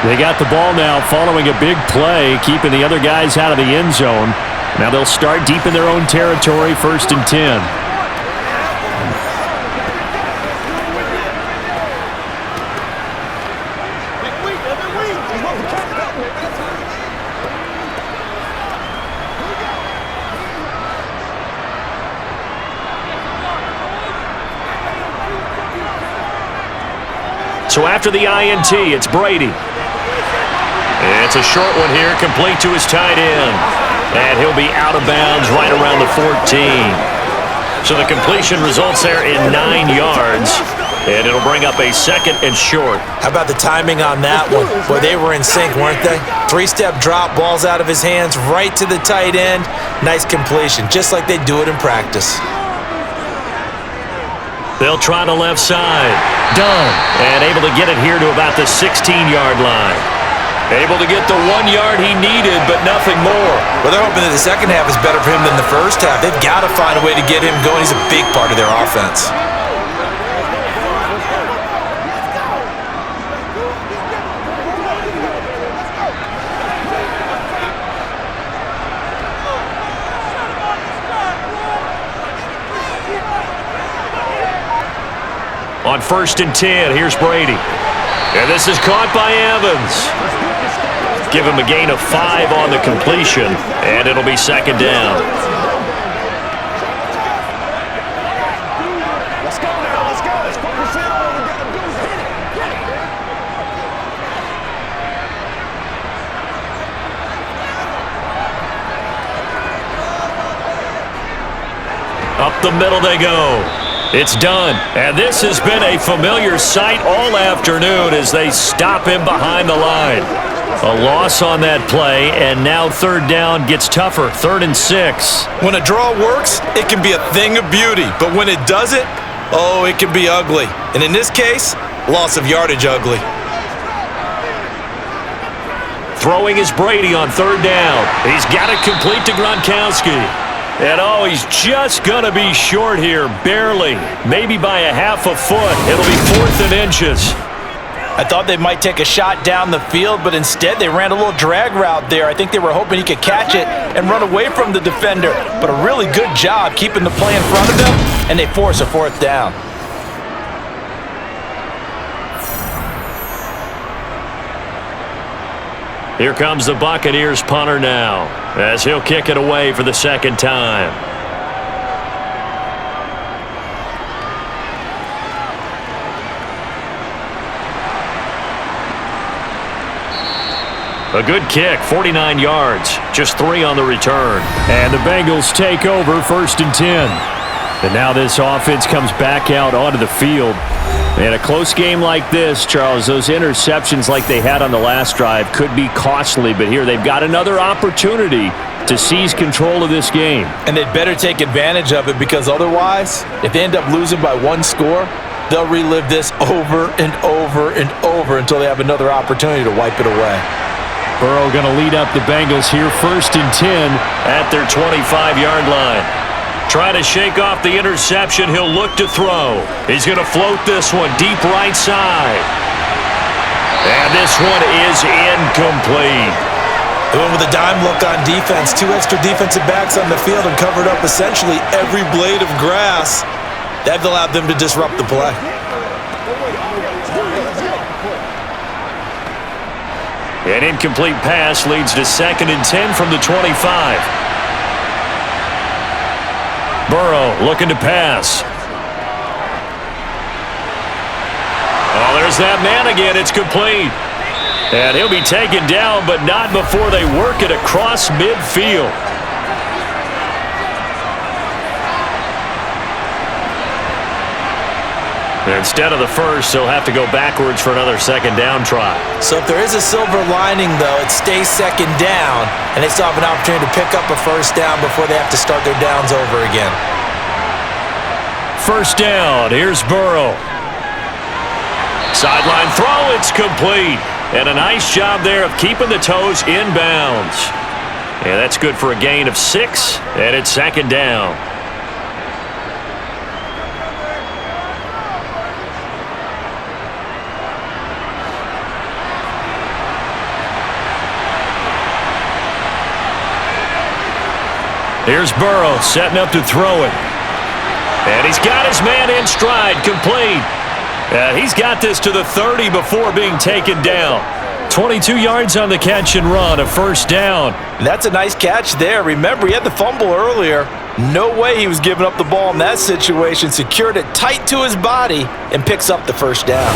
They got the ball now following a big play, keeping the other guys out of the end zone. Now they'll start deep in their own territory, 1st and 10. So after the INT, it's Brady. It's a short one here, complete to his tight end. And he'll be out of bounds right around the 14. So the completion results there in 9 yards. And it'll bring up a 2nd and short. How about the timing on that one? Boy, they were in sync, weren't they? 3-step drop, balls out of his hands, right to the tight end. Nice completion, just like they do it in practice. They'll try the left side. Done. And able to get it here to about the 16-yard line. Able to get the 1 yard he needed, but nothing more. Well, they're hoping that the second half is better for him than the first half. They've got to find a way to get him going. He's a big part of their offense. On 1st and 10, here's Brady. And this is caught by Evans. Give him a gain of 5 on the completion, and it'll be 2nd down. Let's go now, let's go. Let's focus in on what we got to do. Hit it. Up the middle they go. It's done. And this has been a familiar sight all afternoon as they stop him behind the line. A loss on that play, and now 3rd down gets tougher, 3rd and 6. When a draw works, it can be a thing of beauty. But when it doesn't, oh, it can be ugly. And in this case, loss of yardage ugly. Throwing is Brady on 3rd down. He's got it complete to Gronkowski. And oh, he's just going to be short here, barely. Maybe by a half a foot. It'll be 4th and inches. I thought they might take a shot down the field, but instead they ran a little drag route there. I think they were hoping he could catch it and run away from the defender. But a really good job keeping the play in front of them, and they force a 4th down. Here comes the Buccaneers punter now, as he'll kick it away for the 2nd time. A good kick, 49 yards, just 3 on the return. And the Bengals take over 1st and 10. And now this offense comes back out onto the field. In a close game like this, Charles, those interceptions like they had on the last drive could be costly, but here they've got another opportunity to seize control of this game. And they'd better take advantage of it, because otherwise, if they end up losing by 1 score, they'll relive this over and over and over until they have another opportunity to wipe it away. Burrow going to lead up the Bengals here, 1st and 10 at their 25-yard line. Trying to shake off the interception. He'll look to throw. He's going to float this one deep right side. And this one is incomplete. They went with a dime look on defense. 2 extra defensive backs on the field and covered up essentially every blade of grass. That allowed them to disrupt the play. An incomplete pass leads to 2nd and 10 from the 25. Burrow looking to pass. Oh, there's that man again. It's complete. And he'll be taken down, but not before they work it across midfield. Instead of the first, they'll have to go backwards for another 2nd down try. So if there is a silver lining, though, it stays 2nd down, and they still have an opportunity to pick up a 1st down before they have to start their downs over again. 1st down. Here's Burrow. Sideline throw. It's complete. And a nice job there of keeping the toes inbounds. And that's good for a gain of 6, and it's 2nd down. Here's Burrow setting up to throw it. And he's got his man in stride, complete. He's got this to the 30 before being taken down. 22 yards on the catch and run, a 1st down. And that's a nice catch there. Remember, he had the fumble earlier. No way he was giving up the ball in that situation. Secured it tight to his body and picks up the 1st down.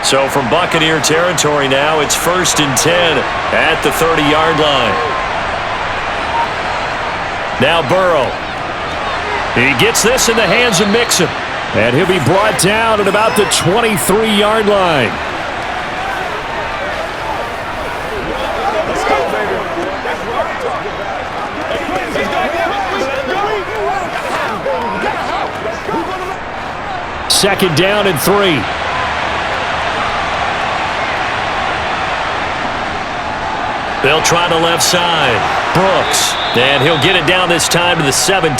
So from Buccaneer territory now, it's 1st and 10 at the 30-yard line. Now Burrow. He gets this in the hands of Mixon. And he'll be brought down at about the 23-yard line. Second down and 3. They'll try the left side. Brooks. And he'll get it down this time to the 17.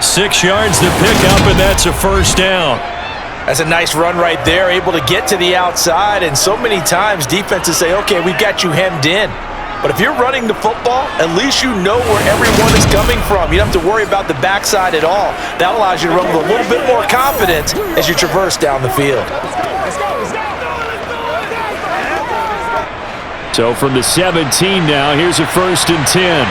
6 yards to pick up, and that's a 1st down. That's a nice run right there, able to get to the outside. And so many times defenses say, okay, we've got you hemmed in. But if you're running the football, at least you know where everyone is coming from. You don't have to worry about the backside at all. That allows you to run with a little bit more confidence as you traverse down the field. So from the 17 now, here's a 1st and 10.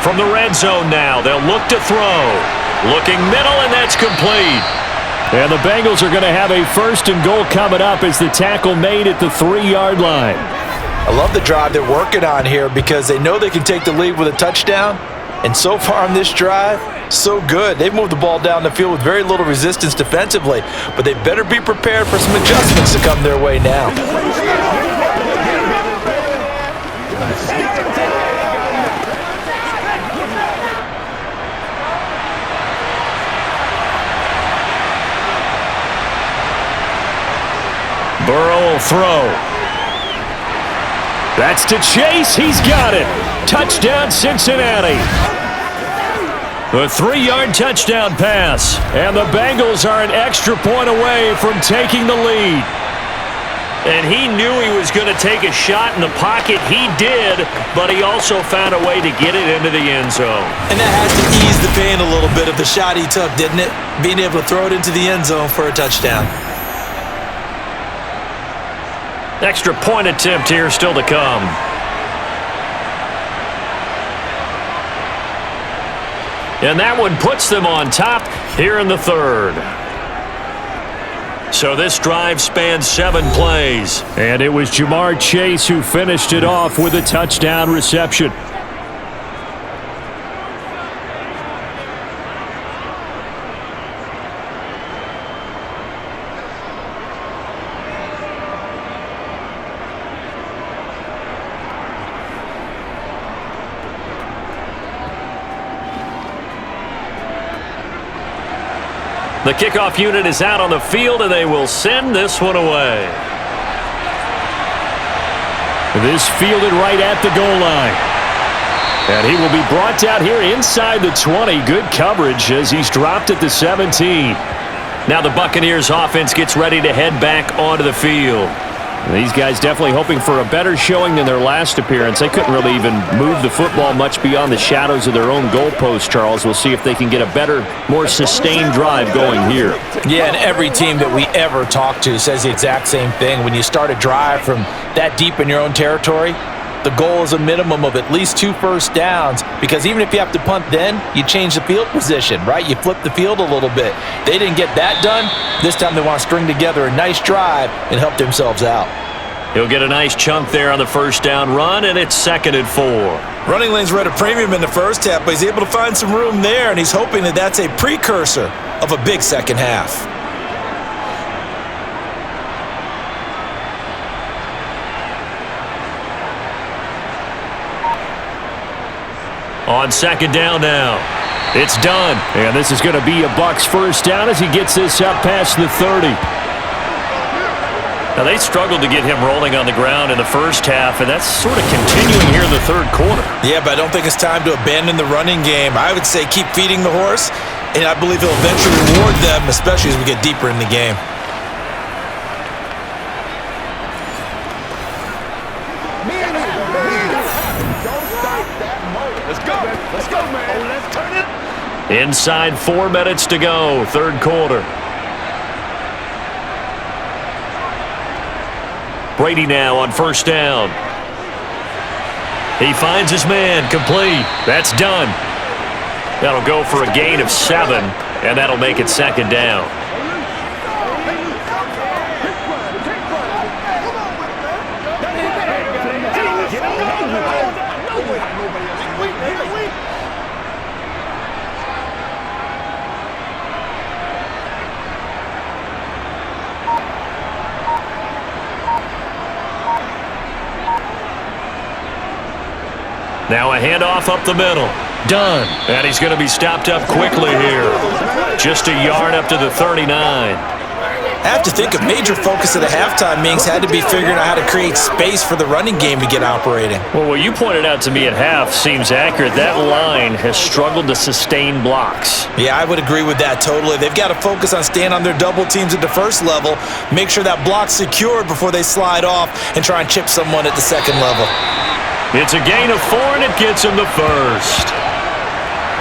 From the red zone now, they'll look to throw. Looking middle, and that's complete. And the Bengals are going to have a 1st and goal coming up as the tackle made at the 3-yard line. I love the drive they're working on here because they know they can take the lead with a touchdown. And so far on this drive, so good. They've moved the ball down the field with very little resistance defensively, but they better be prepared for some adjustments to come their way now. Burrow will throw. That's to Chase. He's got it. Touchdown, Cincinnati. A 3-yard touchdown pass. And the Bengals are an extra point away from taking the lead. And he knew he was going to take a shot in the pocket. He did, but he also found a way to get it into the end zone. And that has to ease the pain a little bit of the shot he took, didn't it? Being able to throw it into the end zone for a touchdown. Extra point attempt here still to come. And that one puts them on top here in the 3rd. So this drive spans 7 plays. And it was Jamar Chase who finished it off with a touchdown reception. The kickoff unit is out on the field, and they will send this one away. This fielded right at the goal line. And he will be brought out here inside the 20. Good coverage as he's dropped at the 17. Now the Buccaneers offense gets ready to head back onto the field. These guys definitely hoping for a better showing than their last appearance. They couldn't really even move the football much beyond the shadows of their own goalpost, Charles. We'll see if they can get a better, more sustained drive going here. Yeah, and every team that we ever talk to says the exact same thing. When you start a drive from that deep in your own territory, the goal is a minimum of at least 2 first downs, because even if you have to punt then, you change the field position, right? You flip the field a little bit. They didn't get that done. This time they want to string together a nice drive and help themselves out. He'll get a nice chunk there on the first down run, and it's 2nd and 4. Running lanes were at a premium in the first half, but he's able to find some room there, and he's hoping that that's a precursor of a big second half. On 2nd down now. It's done. And this is going to be a Bucs first down as he gets this up past the 30. Now, they struggled to get him rolling on the ground in the first half, and that's sort of continuing here in the 3rd quarter. Yeah, but I don't think it's time to abandon the running game. I would say keep feeding the horse, and I believe he'll eventually reward them, especially as we get deeper in the game. Inside 4 minutes to go, 3rd quarter. Brady now on first down. He finds his man, complete. That's done. That'll go for a gain of 7, and that'll make it 2nd down. Now a handoff up the middle. Done. And he's going to be stopped up quickly here. Just a yard up to the 39. I have to think a major focus of the halftime meetings had to be figuring out how to create space for the running game to get operating. Well, what you pointed out to me at half seems accurate. That line has struggled to sustain blocks. Yeah, I would agree with that totally. They've got to focus on staying on their double teams at the first level, make sure that block's secured before they slide off and try and chip someone at the second level. It's a gain of 4, and it gets him the first.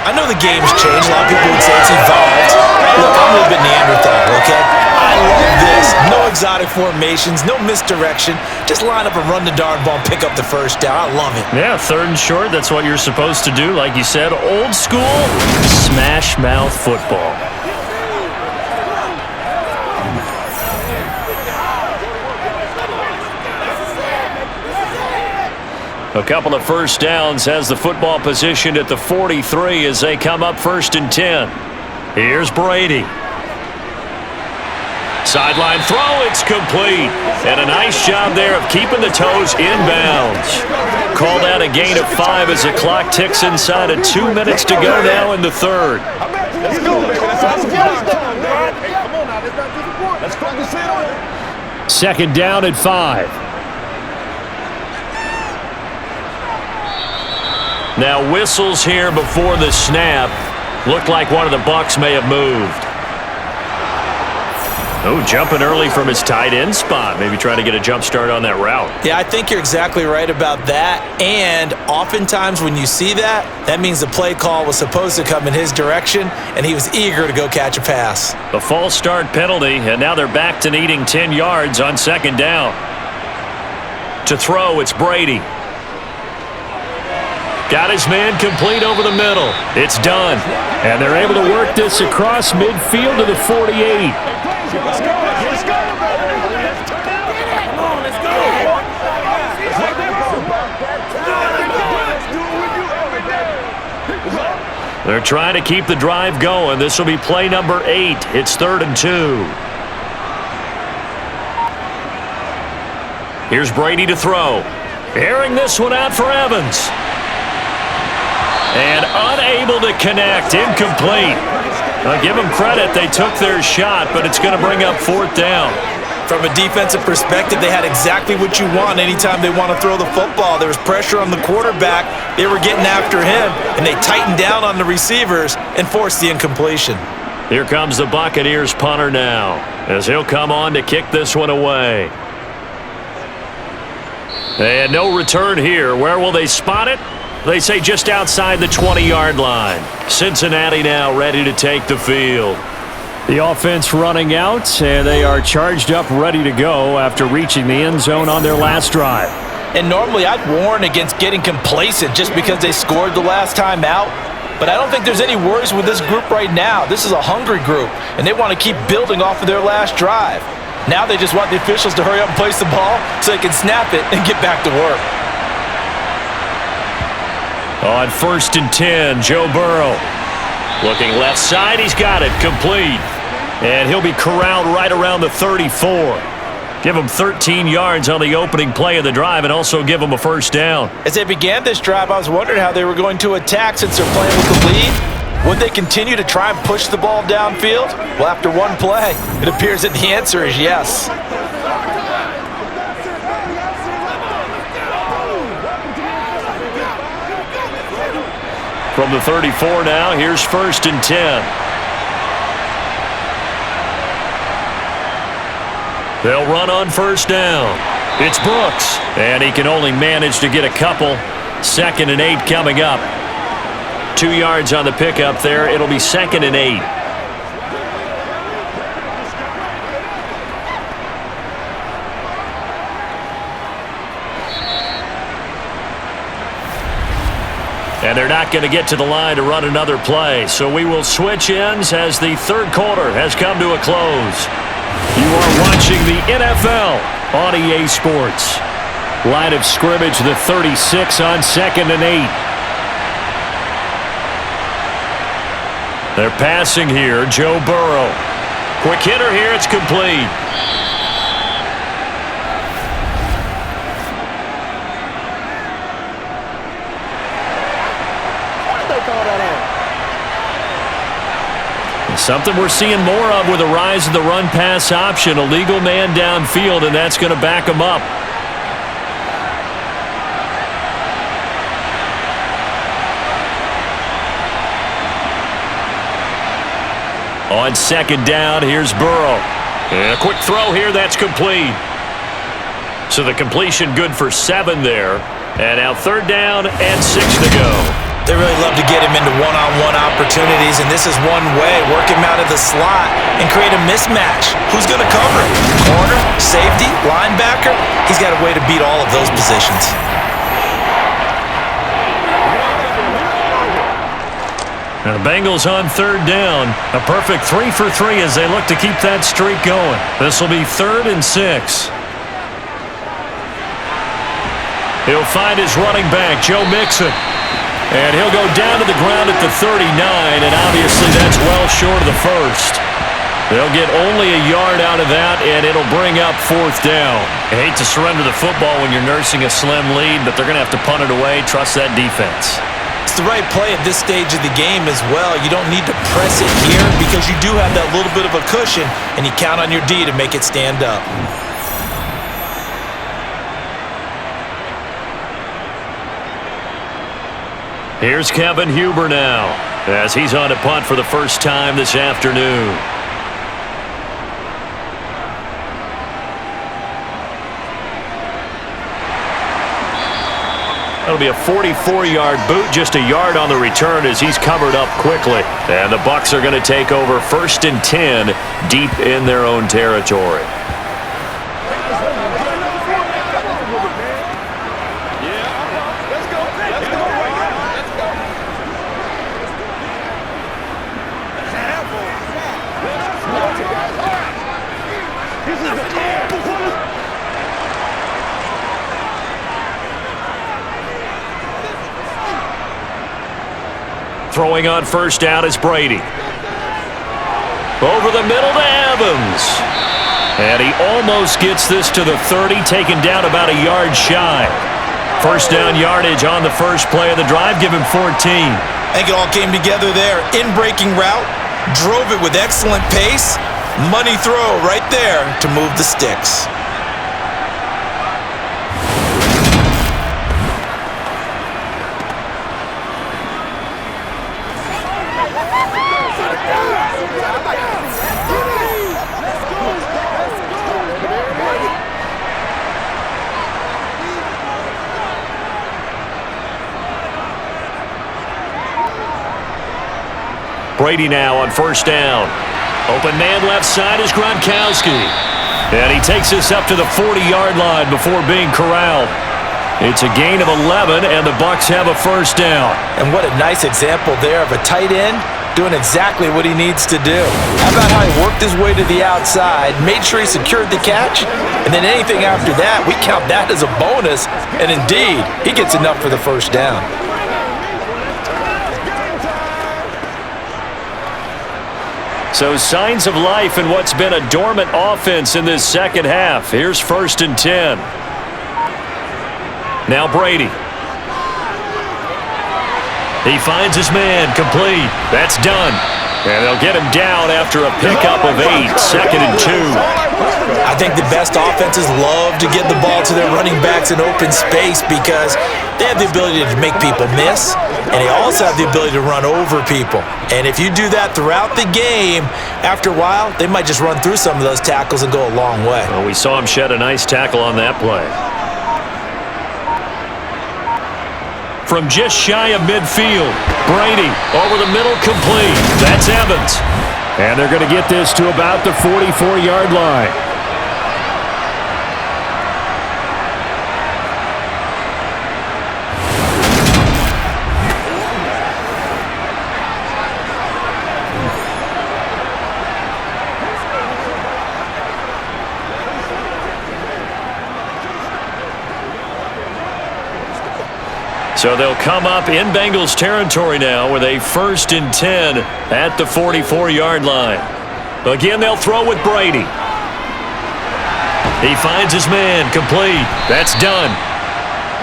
I know the game's changed. A lot of people would say it's evolved. Look, I'm a little bit Neanderthal, okay? I love this. No exotic formations, no misdirection. Just line up and run the darn ball and pick up the first down. I love it. Yeah, 3rd and short, that's what you're supposed to do. Like you said, old school, smash mouth football. A couple of first downs, has the football positioned at the 43 as they come up 1st and 10. Here's Brady. Sideline throw, it's complete. And a nice job there of keeping the toes inbounds. Called out a gain of 5 as the clock ticks inside of 2 minutes to go now in the 3rd. Let's go, man. Come on now, let's focus in on it. 2nd down at 5. Now whistles here before the snap. Looked like one of the Bucs may have moved. Oh, jumping early from his tight end spot. Maybe trying to get a jump start on that route. Yeah, I think you're exactly right about that. And oftentimes when you see that, that means the play call was supposed to come in his direction, and he was eager to go catch a pass. A false start penalty, and now they're back to needing 10 yards on 2nd down. To throw, it's Brady. Got his man complete over the middle. It's done. And they're able to work this across midfield to the 48. Let's go. Let's go. Come on, let's go. They're trying to keep the drive going. This will be play number 8. It's 3rd and 2. Here's Brady to throw. Airing this one out for Evans. And unable to connect. Incomplete. Give them credit. They took their shot, but it's going to bring up 4th down. From a defensive perspective, they had exactly what you want anytime they want to throw the football. There was pressure on the quarterback. They were getting after him, and they tightened down on the receivers and forced the incompletion. Here comes the Buccaneers punter now, as he'll come on to kick this one away. And no return here. Where will they spot it? They say just outside the 20-yard line. Cincinnati now ready to take the field. The offense running out, and they are charged up, ready to go after reaching the end zone on their last drive. And normally I'd warn against getting complacent just because they scored the last time out. But I don't think there's any worries with this group right now. This is a hungry group, and they want to keep building off of their last drive. Now they just want the officials to hurry up and place the ball so they can snap it and get back to work. On 1st and 10, Joe Burrow. Looking left side, he's got it, complete. And he'll be corralled right around the 34. Give him 13 yards on the opening play of the drive and also give him a 1st down. As they began this drive, I was wondering how they were going to attack since they're playing with the lead. Would they continue to try and push the ball downfield? Well, after one play, it appears that the answer is yes. From the 34 now, here's 1st and 10. They'll run on 1st down. It's Brooks, and he can only manage to get a couple. 2nd and 8 coming up. 2 yards on the pickup there. It'll be 2nd and 8. And they're not going to get to the line to run another play. So we will switch ends as the 3rd quarter has come to a close. You are watching the NFL on EA Sports. Line of scrimmage, the 36 on 2nd and 8. They're passing here, Joe Burrow. Quick hitter here, it's complete. Something we're seeing more of with the rise of the run-pass option. A legal man downfield, and that's going to back him up. On 2nd down, here's Burrow. And a quick throw here, that's complete. So the completion good for 7 there. And now 3rd down and 6 to go. They really love to get him into one-on-one opportunities, and this is one way. Work him out of the slot and create a mismatch. Who's going to cover him? Corner, safety, linebacker? He's got a way to beat all of those positions. Now the Bengals on 3rd down. A perfect 3 for 3 as they look to keep that streak going. This will be 3rd and 6. He'll find his running back, Joe Mixon. And he'll go down to the ground at the 39, and obviously that's well short of the 1st. They'll get only a yard out of that, and it'll bring up 4th down. I hate to surrender the football when you're nursing a slim lead, but they're going to have to punt it away. Trust that defense. It's the right play at this stage of the game as well. You don't need to press it here because you do have that little bit of a cushion, and you count on your D to make it stand up. Here's Kevin Huber now, as he's on to punt for the first time this afternoon. That'll be a 44-yard boot, just a yard on the return as he's covered up quickly. And the Bucs are going to take over 1st and 10 deep in their own territory. Throwing on 1st down is Brady. Over the middle to Evans. And he almost gets this to the 30, taken down about a yard shy. 1st down yardage on the first play of the drive. Give him 14. I think it all came together there. In-breaking route, Drove it with excellent pace. Money throw right there to move the sticks. Brady now on first down. Open man left side is Gronkowski. And he takes this up to the 40-yard line before being corralled. It's a gain of 11, and the Bucs have a first down. And what a nice example there of a tight end doing exactly what he needs to do. How about how he worked his way to the outside, made sure he secured the catch, and then anything after that, we count that as a bonus. And indeed, he gets enough for the first down. So signs of life in what's been a dormant offense in this second half. Here's 1st and 10. Now Brady. He finds his man, complete. That's done. And they'll get him down after a pickup of 8, 2nd and 2. I think the best offenses love to get the ball to their running backs in open space because they have the ability to make people miss, and they also have the ability to run over people. And if you do that throughout the game, after a while, they might just run through some of those tackles and go a long way. Well, we saw him shed a nice tackle on that play. From just shy of midfield, Brady over the middle, complete. That's Evans. And they're going to get this to about the 44-yard line. So they'll come up in Bengals territory now with a 1st and 10 at the 44-yard line. Again, they'll throw with Brady. He finds his man, complete. That's done.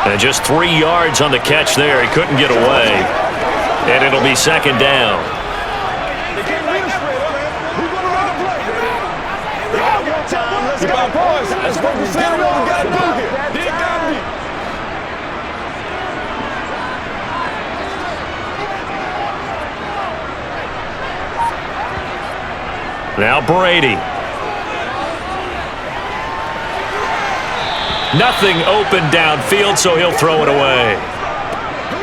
And just 3 yards on the catch there. He couldn't get away. And it'll be 2nd down. Let's focus on what we got to do here. They got me. Now Brady. Nothing open downfield, so he'll throw it away.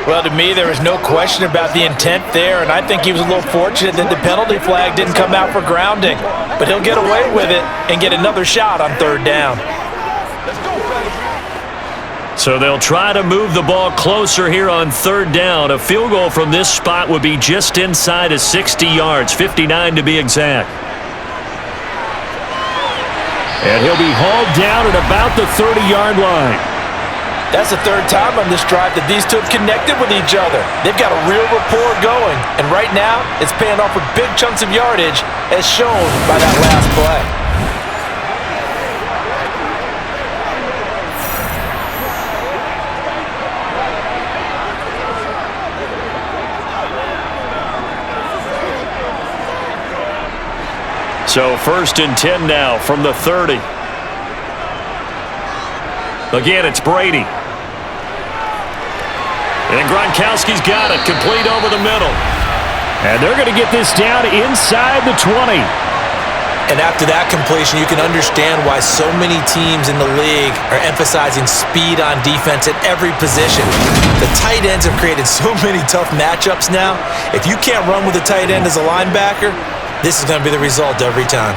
Well, to me, there was no question about the intent there, and I think he was a little fortunate that the penalty flag didn't come out for grounding. But he'll get away with it and get another shot on 3rd down. So they'll try to move the ball closer here on 3rd down. A field goal from this spot would be just inside of 60 yards, 59 to be exact. And he'll be hauled down at about the 30-yard line. That's the 3rd time on this drive that these two have connected with each other. They've got a real rapport going, and right now it's paying off with big chunks of yardage as shown by that last play. So 1st and 10 now from the 30. Again, it's Brady. And Gronkowski's got it, complete over the middle. And they're going to get this down inside the 20. And after that completion, you can understand why so many teams in the league are emphasizing speed on defense at every position. The tight ends have created so many tough matchups now. If you can't run with a tight end as a linebacker, this is going to be the result every time.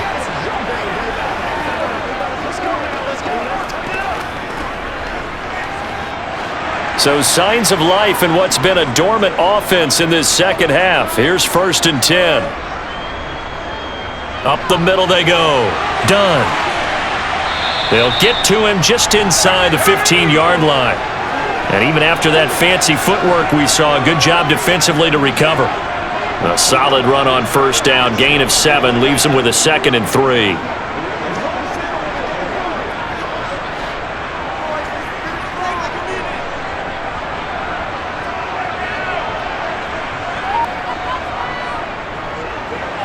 So signs of life in what's been a dormant offense in this second half. Here's 1st and 10. Up the middle they go. Done. They'll get to him just inside the 15-yard line. And even after that fancy footwork we saw, good job defensively to recover. A solid run on 1st down, gain of 7, leaves him with a 2nd and 3.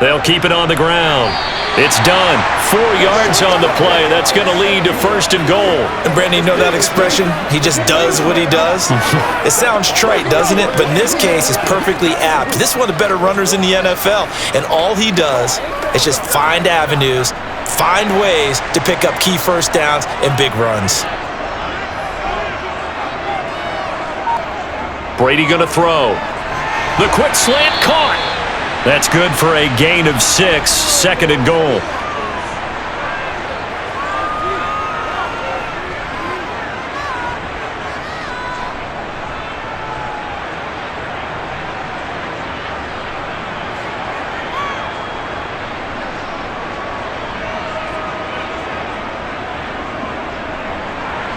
They'll keep it on the ground. It's done. 4 yards on the play. That's going to lead to 1st and goal. And Brandon, you know that expression? He just does what he does? It sounds trite, doesn't it? But in this case, it's perfectly apt. This is one of the better runners in the NFL. And all he does is just find avenues, find ways to pick up key first downs and big runs. Brady going to throw. The quick slant caught. That's good for a gain of 6, 2nd and goal.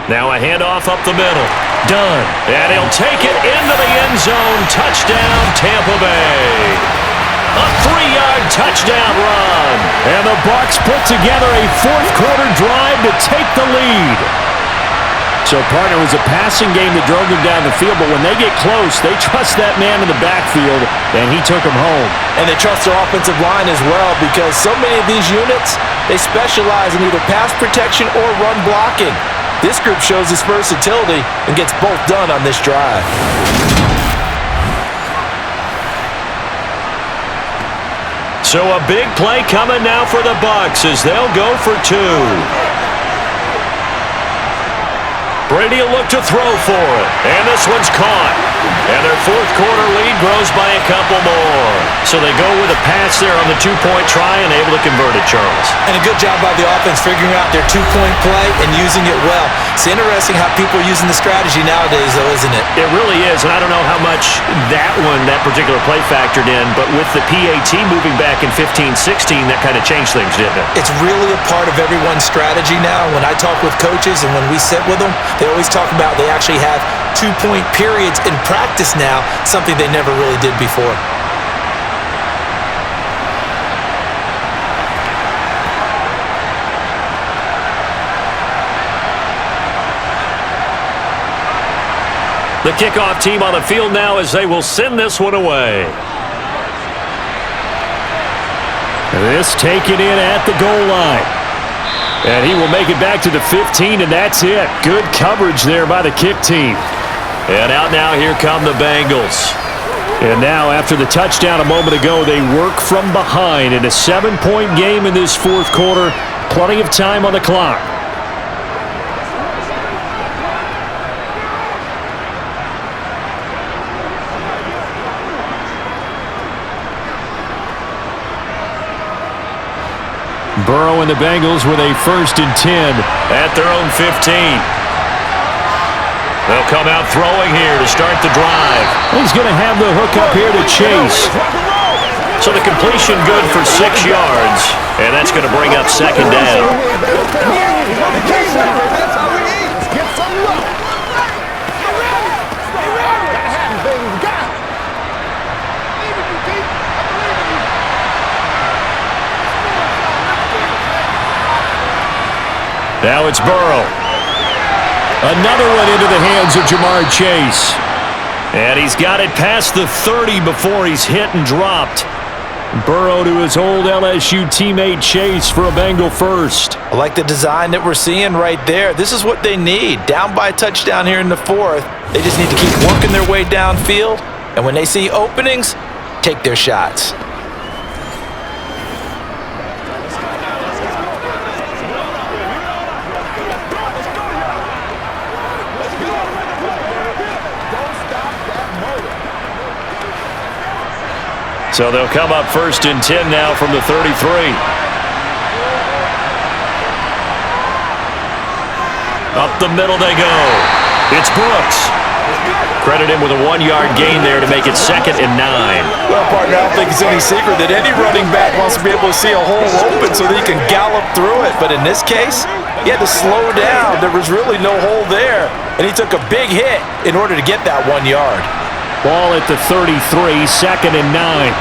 Now a handoff up the middle. Done. And he'll take it into the end zone. Touchdown, Tampa Bay. A 3-yard touchdown run. And the Bucs put together a 4th-quarter drive to take the lead. So, partner, it was a passing game that drove them down the field, but when they get close, they trust that man in the backfield, and he took them home. And they trust their offensive line as well, because so many of these units, they specialize in either pass protection or run blocking. This group shows its versatility and gets both done on this drive. So a big play coming now for the Bucs as they'll go for 2. Brady will look to throw for it, and this one's caught. And their 4th-quarter lead grows by a couple more. So they go with a pass there on the 2-point try and able to convert it, Charles. And a good job by the offense figuring out their 2-point play and using it well. It's interesting how people are using the strategy nowadays, though, isn't it? It really is, and I don't know how much that particular play factored in, but with the PAT moving back in 15-16, that kind of changed things, didn't it? It's really a part of everyone's strategy now. When I talk with coaches and when we sit with them, they always talk about they actually have 2-point periods in practice now, something they never really did before. The kickoff team on the field now as they will send this one away. This taken in at the goal line. And he will make it back to the 15, and that's it. Good coverage there by the kick team. And out now, here come the Bengals. And now, after the touchdown a moment ago, they work from behind in a 7-point game in this 4th quarter. Plenty of time on the clock. Burrow and the Bengals with a 1st and 10 at their own 15. They'll come out throwing here to start the drive. He's going to have the hook up here to Chase. So the completion good for 6 yards, and that's going to bring up 2nd down. Now it's Burrow. Another one into the hands of Jamar Chase. And he's got it past the 30 before he's hit and dropped. Burrow to his old LSU teammate Chase for a Bengal first. I like the design that we're seeing right there. This is what they need. Down by a touchdown here in the 4th. They just need to keep working their way downfield. And when they see openings, take their shots. So they'll come up 1st and 10 now from the 33. Up the middle they go. It's Brooks. Credit him with a 1-yard gain there to make it 2nd and 9. Well, partner, I don't think it's any secret that any running back wants to be able to see a hole open so that he can gallop through it. But in this case, he had to slow down. There was really no hole there. And he took a big hit in order to get that 1 yard. Ball at the 33, 2nd and 9.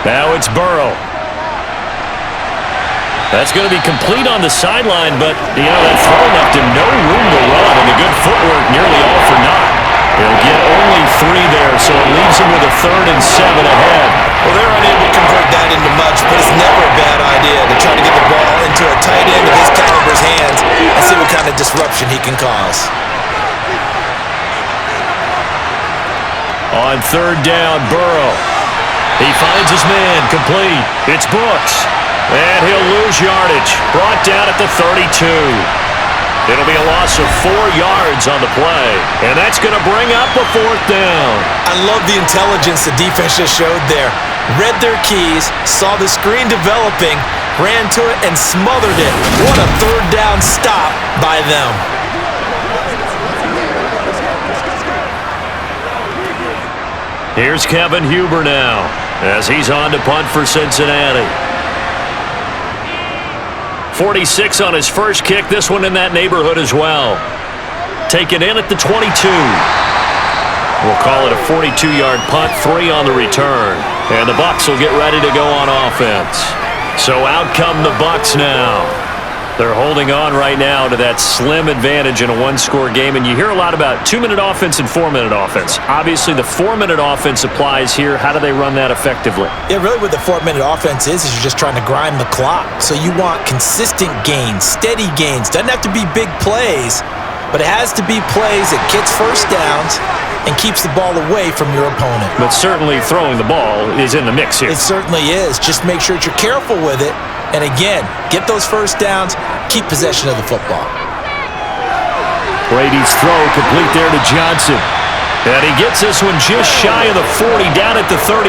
Now it's Burrow. That's going to be complete on the sideline, but, that throw left him no room to run, and the good footwork nearly all for naught. He'll get only 3 there, so it leaves him with a 3rd and 7 ahead. Well, they're unable to convert that into much, but it's never a bad idea to try to get the ball into a tight end of his caliber's hands and see what kind of disruption he can cause. On 3rd down, Burrow. He finds his man, complete. It's BUCS. And he'll lose yardage. Brought down at the 32. It'll be a loss of 4 yards on the play. And that's going to bring up a 4th down. I love the intelligence the defense just showed there. Read their keys, saw the screen developing, ran to it, and smothered it. What a 3rd down stop by them. Here's Kevin Huber now as he's on to punt for Cincinnati. 46 on his first kick, this one in that neighborhood as well. Taken in at the 22. We'll call it a 42-yard punt, 3 on the return. And the Bucs will get ready to go on offense. So out come the Bucs now. They're holding on right now to that slim advantage in a 1-score game. And you hear a lot about 2-minute offense and 4-minute offense. Obviously, the 4-minute offense applies here. How do they run that effectively? Yeah, really what the 4-minute offense is you're just trying to grind the clock. So you want consistent gains, steady gains. Doesn't have to be big plays, but it has to be plays that gets first downs and keeps the ball away from your opponent. But certainly throwing the ball is in the mix here. It certainly is. Just make sure that you're careful with it. And again, get those first downs, keep possession of the football. Brady's throw complete there to Johnson. And he gets this one just shy of the 40, down at the 39.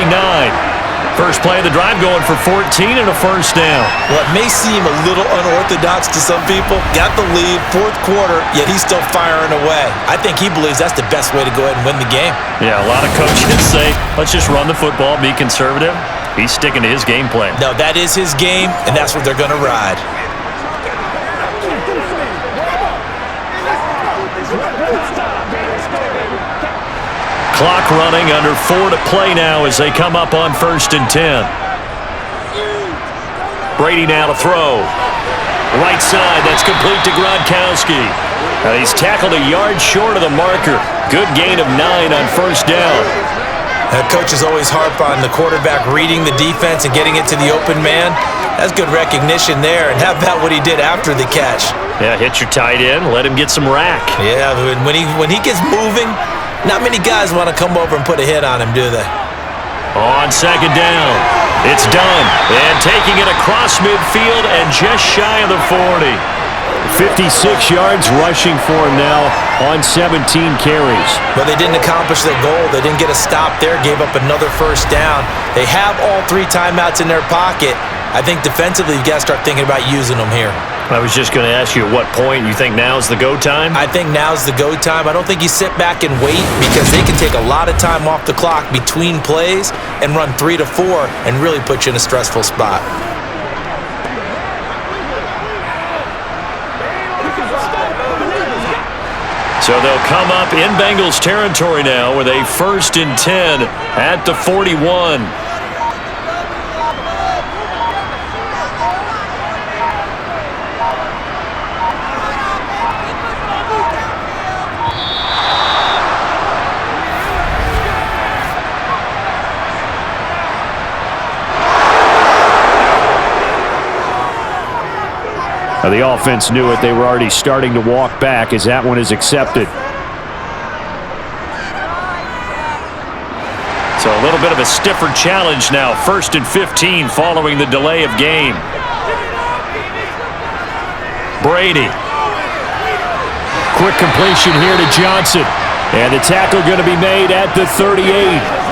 First play of the drive going for 14 and a first down. Well, it may seem a little unorthodox to some people. Got the lead, 4th quarter, yet he's still firing away. I think he believes that's the best way to go ahead and win the game. Yeah, a lot of coaches say, let's just run the football, be conservative. He's sticking to his game plan. No, that is his game, and that's what they're going to ride. Clock running, under 4 to play now as they come up on 1st and 10. Brady now to throw. Right side, that's complete to Gronkowski. He's tackled a yard short of the marker. Good gain of 9 on first down. Coaches always harp on the quarterback reading the defense and getting it to the open man. That's good recognition there. And how about what he did after the catch? Yeah, hit your tight end, let him get some rack. Yeah, when he gets moving, not many guys want to come over and put a hit on him, do they? On 2nd down, it's done. And taking it across midfield and just shy of the 40. 56 yards rushing for him now on 17 carries. But they didn't accomplish their goal. They didn't get a stop there, gave up another first down. They have all 3 timeouts in their pocket. I think defensively, you've got to start thinking about using them here. I was just going to ask you at what point you think now's the go time? I think now's the go time. I don't think you sit back and wait because they can take a lot of time off the clock between plays and run 3 to 4 and really put you in a stressful spot. So they'll come up in Bengals territory now with a 1st and 10 at the 41. Now the offense knew it. They were already starting to walk back as that one is accepted. So a little bit of a stiffer challenge now. 1st and 15 following the delay of game. Brady. Quick completion here to Johnson. And the tackle going to be made at the 38.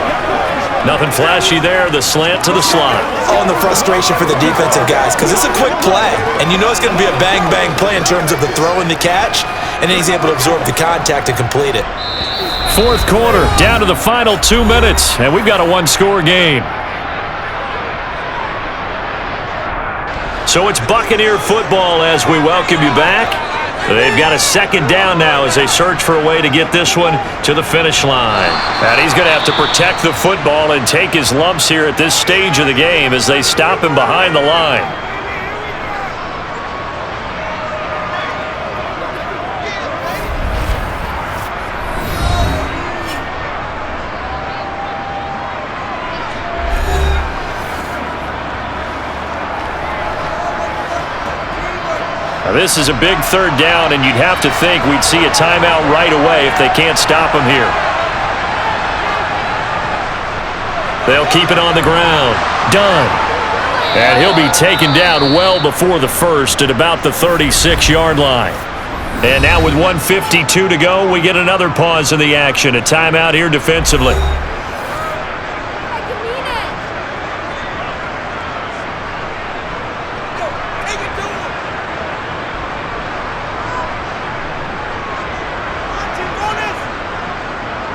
Nothing flashy there. The slant to the slot. Oh, and the frustration for the defensive guys because it's a quick play. And you know it's going to be a bang-bang play in terms of the throw and the catch. And then he's able to absorb the contact and complete it. 4th quarter, down to the final 2 minutes. And we've got a 1-score game. So it's Buccaneer football as we welcome you back. They've got a 2nd down now as they search for a way to get this one to the finish line. And he's going to have to protect the football and take his lumps here at this stage of the game as they stop him behind the line. Now, this is a big third down, and you'd have to think we'd see a timeout right away if they can't stop him here. They'll keep it on the ground. Done. And he'll be taken down well before the first at about the 36-yard line. And now with 1:52 to go, we get another pause in the action. A timeout here defensively.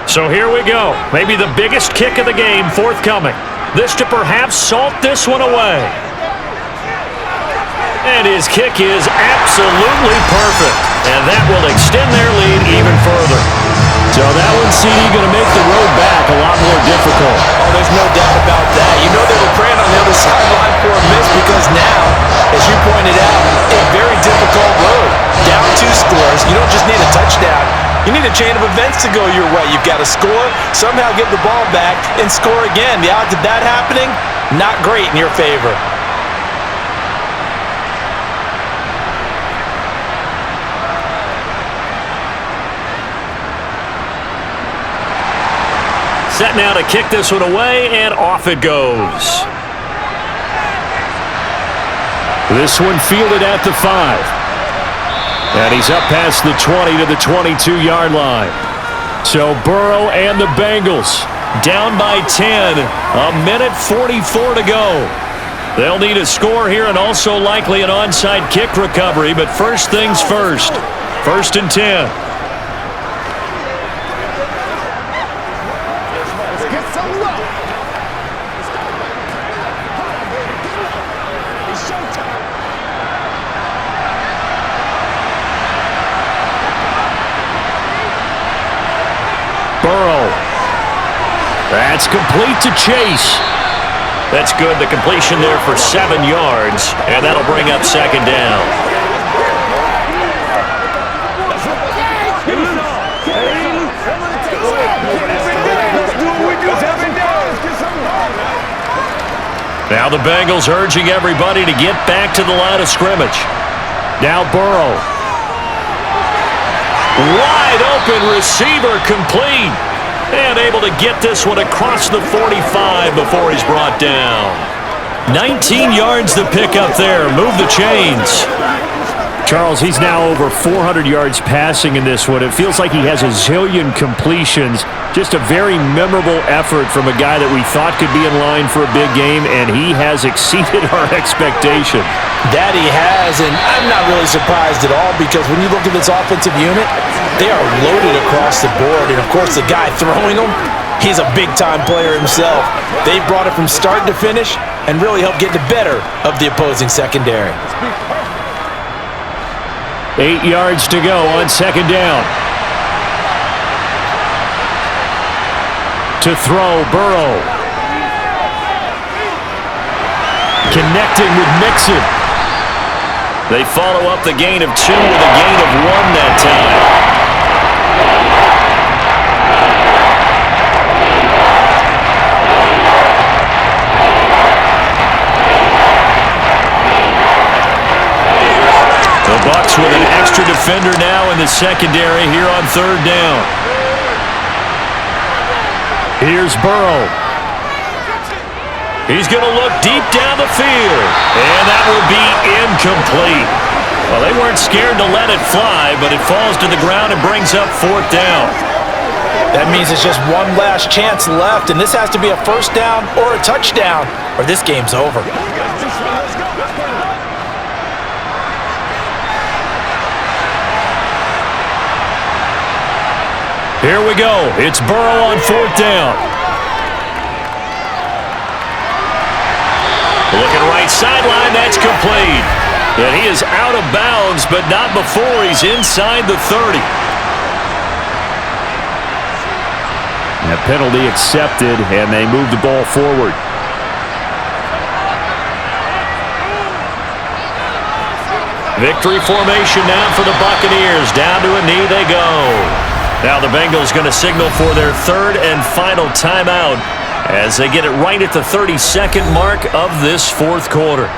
So here we go. Maybe the biggest kick of the game forthcoming. This to perhaps salt this one away. And his kick is absolutely perfect. And that will extend their lead even further. So that one, CD, going to make the road back a lot more difficult. Oh, there's no doubt about that. You know they were praying on the other sideline for a miss because now, as you pointed out, a very difficult road. Down 2 scores. You don't just need a touchdown. You need a chain of events to go your way. You've got to score, somehow get the ball back, and score again. The odds of that happening, not great in your favor. Set now to kick this one away, and off it goes. This one fielded at the 5. And he's up past the 20 to the 22-yard line. So Burrow and the Bengals down by 10. A minute 44 to go. They'll need a score here and also likely an onside kick recovery. But first things first. 1st and 10. Burrow. That's complete to Chase. That's good. The completion there for 7 yards, and that'll bring up 2nd down. Now the Bengals urging everybody to get back to the line of scrimmage. Now Burrow. Wide open receiver complete. And able to get this one across the 45 before he's brought down. 19 yards to pick up there. Move the chains. Charles, he's now over 400 yards passing in this one. It feels like he has a zillion completions. Just a very memorable effort from a guy that we thought could be in line for a big game, and he has exceeded our expectation. That he has, and I'm not really surprised at all because when you look at this offensive unit, they are loaded across the board. And, of course, the guy throwing them, he's a big-time player himself. They brought it from start to finish and really helped get the better of the opposing secondary. 8 yards to go on 2nd down. To throw, Burrow. Connecting with Mixon. They follow up the gain of 2 with a gain of 1 that time. The Bucs with an extra defender now in the secondary here on 3rd down. Here's Burrow. He's going to look deep down the field. And that will be incomplete. Well, they weren't scared to let it fly, but it falls to the ground and brings up 4th down. That means it's just one last chance left, and this has to be a 1st down or a touchdown, or this game's over. Here we go. It's Burrow on 4th down. Looking right sideline. That's complete. And he is out of bounds, but not before he's inside the 30. And a penalty accepted, and they move the ball forward. Victory formation now for the Buccaneers. Down to a knee they go. Now the Bengals going to signal for their 3rd and final timeout as they get it right at the 32nd mark of this 4th quarter.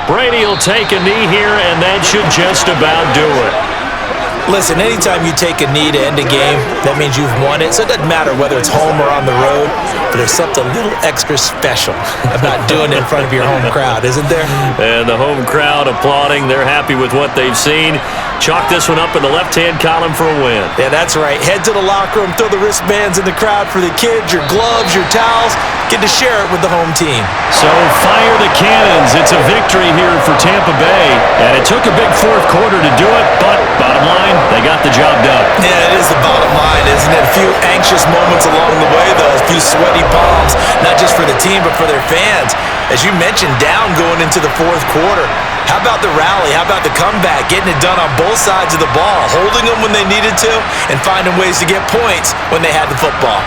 Brady will take a knee here, and that should just about do it. Listen, anytime you take a knee to end a game, that means you've won it. So it doesn't matter whether it's home or on the road, but there's something a little extra special about doing it in front of your home crowd, isn't there? And the home crowd applauding. They're happy with what they've seen. Chalk this one up in the left-hand column for a win. Yeah, that's right. Head to the locker room, throw the wristbands in the crowd for the kids, your gloves, your towels. Get to share it with the home team. So fire the cannons. It's a victory here for Tampa Bay. And it took a big fourth quarter to do it, but bottom line, they got the job done. Yeah, it is the bottom line, isn't it? A few anxious moments along the way, though. A few sweaty palms, not just for the team, but for their fans. As you mentioned, down going into the fourth quarter. How about the rally? How about the comeback? Getting it done on both sides of the ball, holding them when they needed to, and finding ways to get points when they had the football.